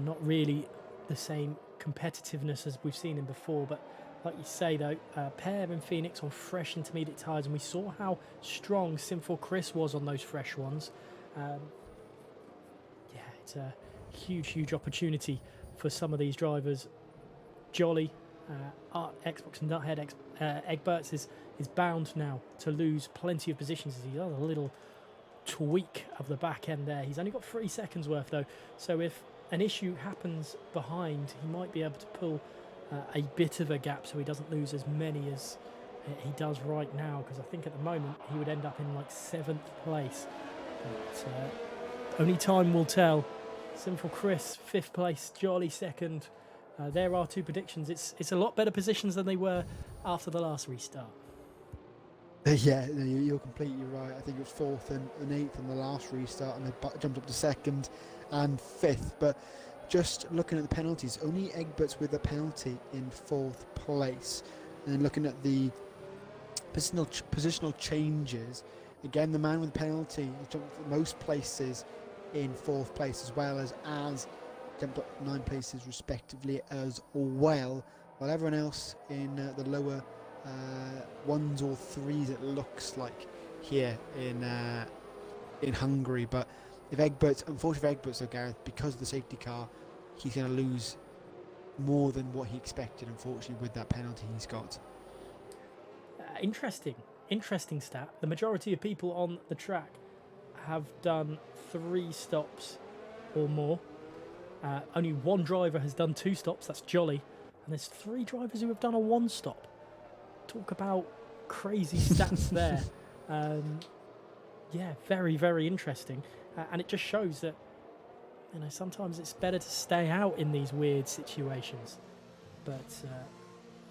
not really the same competitiveness as we've seen him before. But like you say though, Per and Phoenix on fresh intermediate tyres, and we saw how strong Sinful Chris was on those fresh ones. It's a huge opportunity for some of these drivers. Jolly, Xbox Nuthead, Egberts is bound now to lose plenty of positions as he does a little tweak of the back end there. He's only got 3 seconds worth though, so if an issue happens behind, he might be able to pull a bit of a gap so he doesn't lose as many as he does right now, because I think at the moment he would end up in like 7th place. But only time will tell. Sinful Chris 5th place, Jolly 2nd. There are 2 predictions. It's a lot better positions than they were after the last restart. Yeah, no, you're completely right. I think it was 4th and 8th on the last restart, and they jumped up to 2nd and 5th. But just looking at the penalties, only Egberts with a penalty in 4th place. And looking at the positional changes, again, the man with the penalty jumped most places in 4th place, as well as jumped up 9 places respectively as well, while everyone else in the lower 1s or 3s, it looks like here in Hungary. But if Egberts, unfortunately for Egberts though, Gareth, because of the safety car, he's going to lose more than what he expected, unfortunately, with that penalty he's got. Interesting stat. The majority of people on the track have done 3 stops or more. Only 1 driver has done 2 stops, that's Jolly, and there's 3 drivers who have done a 1 stop. Talk about crazy stats there. Very interesting, and it just shows that sometimes it's better to stay out in these weird situations. But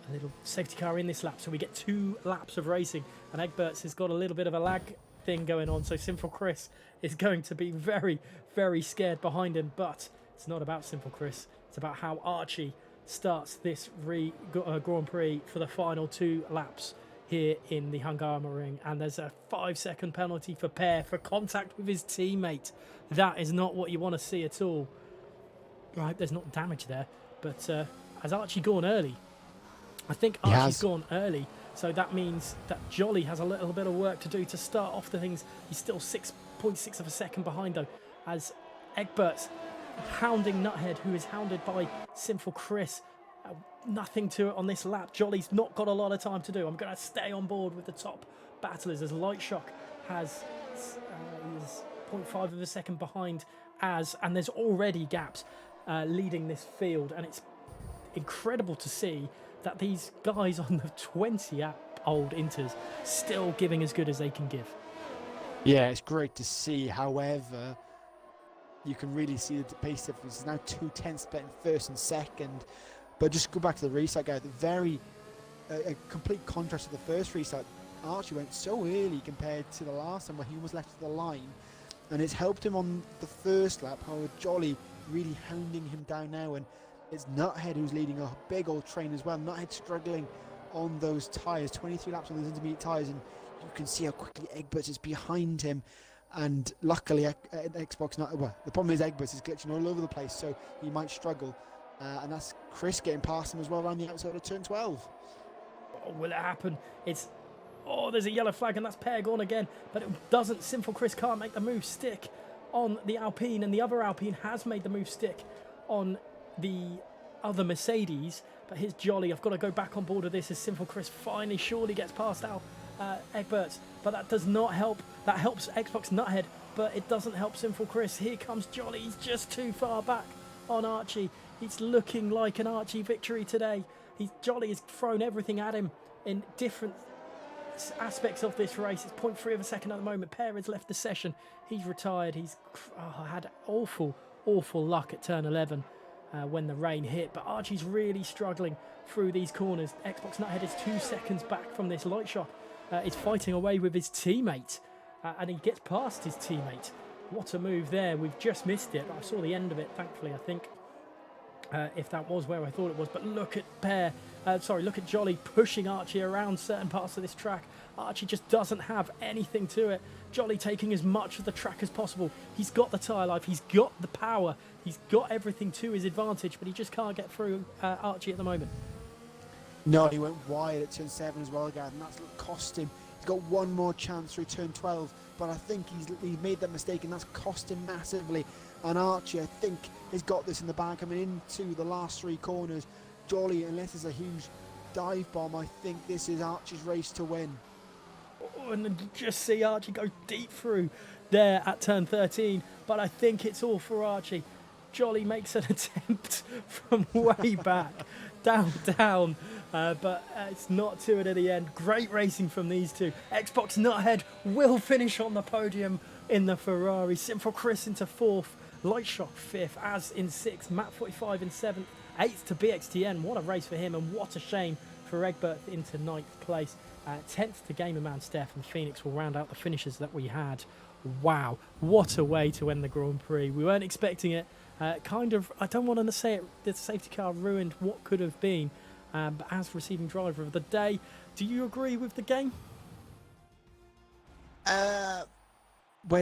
a little safety car in this lap, so we get 2 laps of racing, and Egberts has got a little bit of a lag thing going on, so Sinful Chris is going to be very scared behind him. But it's not about Sinful Chris, it's about how Archie starts this Grand Prix for the final 2 laps here in the Hungaroring. And there's a 5-second penalty for Per for contact with his teammate. That is not what you want to see at all. Right, there's not damage there, but has Archie gone early? I think Archie's gone early, so that means that Jolly has a little bit of work to do to start off the things. He's still 6.6 of a second behind though, as Egberts hounding Nuthead, who is hounded by Sinful Chris. Nothing to it on this lap. Jolly's not got a lot of time to do. I'm going to stay on board with the top battlers as Light Shock has is 0.5 of a second behind and there's already gaps leading this field, and it's incredible to see that these guys on the 20-old Inters still giving as good as they can give. Yeah, it's great to see. However, you can really see the pace difference. It's now 2/10 split in 1st and 2nd. But just go back to the restart, guy. A complete contrast to the first restart. Archie went so early compared to the last time, where he was left to the line, and it's helped him on the first lap. However, Jolly really hounding him down now, and it's Nuthead who's leading a big old train as well. Nuthead struggling on those tyres, 23 laps on those intermediate tyres, and you can see how quickly Egberts is behind him. And luckily, Xbox, the problem is Egberts is glitching all over the place, so he might struggle. And that's Chris getting past him as well around the outside of turn 12. Oh, will it happen? There's a yellow flag, and that's Per gone again. But it doesn't. Sinful Chris can't make the move stick on the Alpine, and the other Alpine has made the move stick on the other Mercedes. But here's Jolly. I've got to go back on board with this as Sinful Chris finally surely gets past Egberts. But that does not help. That helps Xbox Nuthead, but it doesn't help Sinful Chris. Here comes Jolly. He's just too far back on Archie. It's looking like an Archie victory today. Jolly has thrown everything at him in different aspects of this race. It's 0.3 of a second at the moment. Per has left the session. He's retired. He's had awful luck at turn 11 when the rain hit. But Archie's really struggling through these corners. Xbox Nuthead is 2 seconds back from this Light Shock. He's fighting away with his teammate, and he gets past his teammate. What a move there. We've just missed it. I saw the end of it, thankfully, I think. if that was where I thought it was. But look at look at Jolly pushing Archie around certain parts of this track. Archie just doesn't have anything to it. Jolly taking as much of the track as possible. He's got the tyre life, he's got the power, he's got everything to his advantage, but he just can't get through Archie at the moment. No, he went wide at turn 7 as well, Gareth, and that's what cost him. He's got one more chance through turn 12, but I think he's made that mistake, and that's cost him massively. And Archie, I think, has got this in the bag coming into the last 3 corners. Jolly, unless there's a huge dive bomb, I think this is Archie's race to win. Oh, and then you just see Archie go deep through there at turn 13, but I think it's all for Archie. Jolly makes an attempt from way back, down, but it's not to it at the end. Great racing from these two. Xbox Nuthead will finish on the podium in the Ferrari. Simple Chris into 4th, Lightshock 5th, as in 6th, Matt 45 in 7th, 8th to BXTN. What a race for him, and what a shame for Egbert into 9th place. 10th to Gamerman Steph, and Phoenix will round out the finishes that we had. Wow, what a way to end the Grand Prix. We weren't expecting it. I don't want to say it, the safety car ruined what could have been, but as receiving driver of the day, do you agree with the game? Where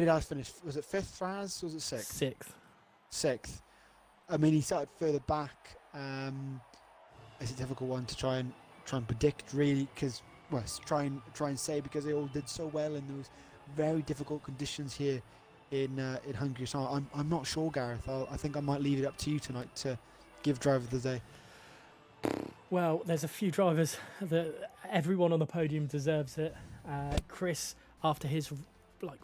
did I finish? Was it 5th for us? Was it 6th? 6th. I mean, he started further back. It's a difficult one to try and predict, really, because try and say, because they all did so well in those very difficult conditions here in Hungary. So I'm not sure, Gareth. I think I might leave it up to you tonight to give driver of the day. Well, there's a few drivers that everyone on the podium deserves it. Chris, after his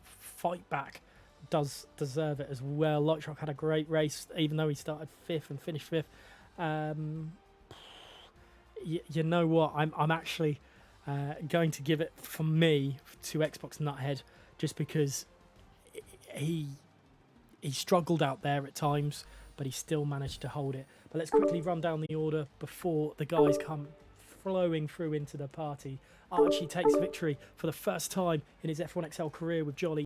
fight back, does deserve it as well. Lightshock had a great race, even though he started 5th and finished 5th. You know what? I'm actually going to give it, for me, to Xbox Nuthead, just because he struggled out there at times, but he still managed to hold it. But let's quickly run down the order before the guys come flowing through into the party. Archie takes victory for the first time in his F1XL career with Jolly.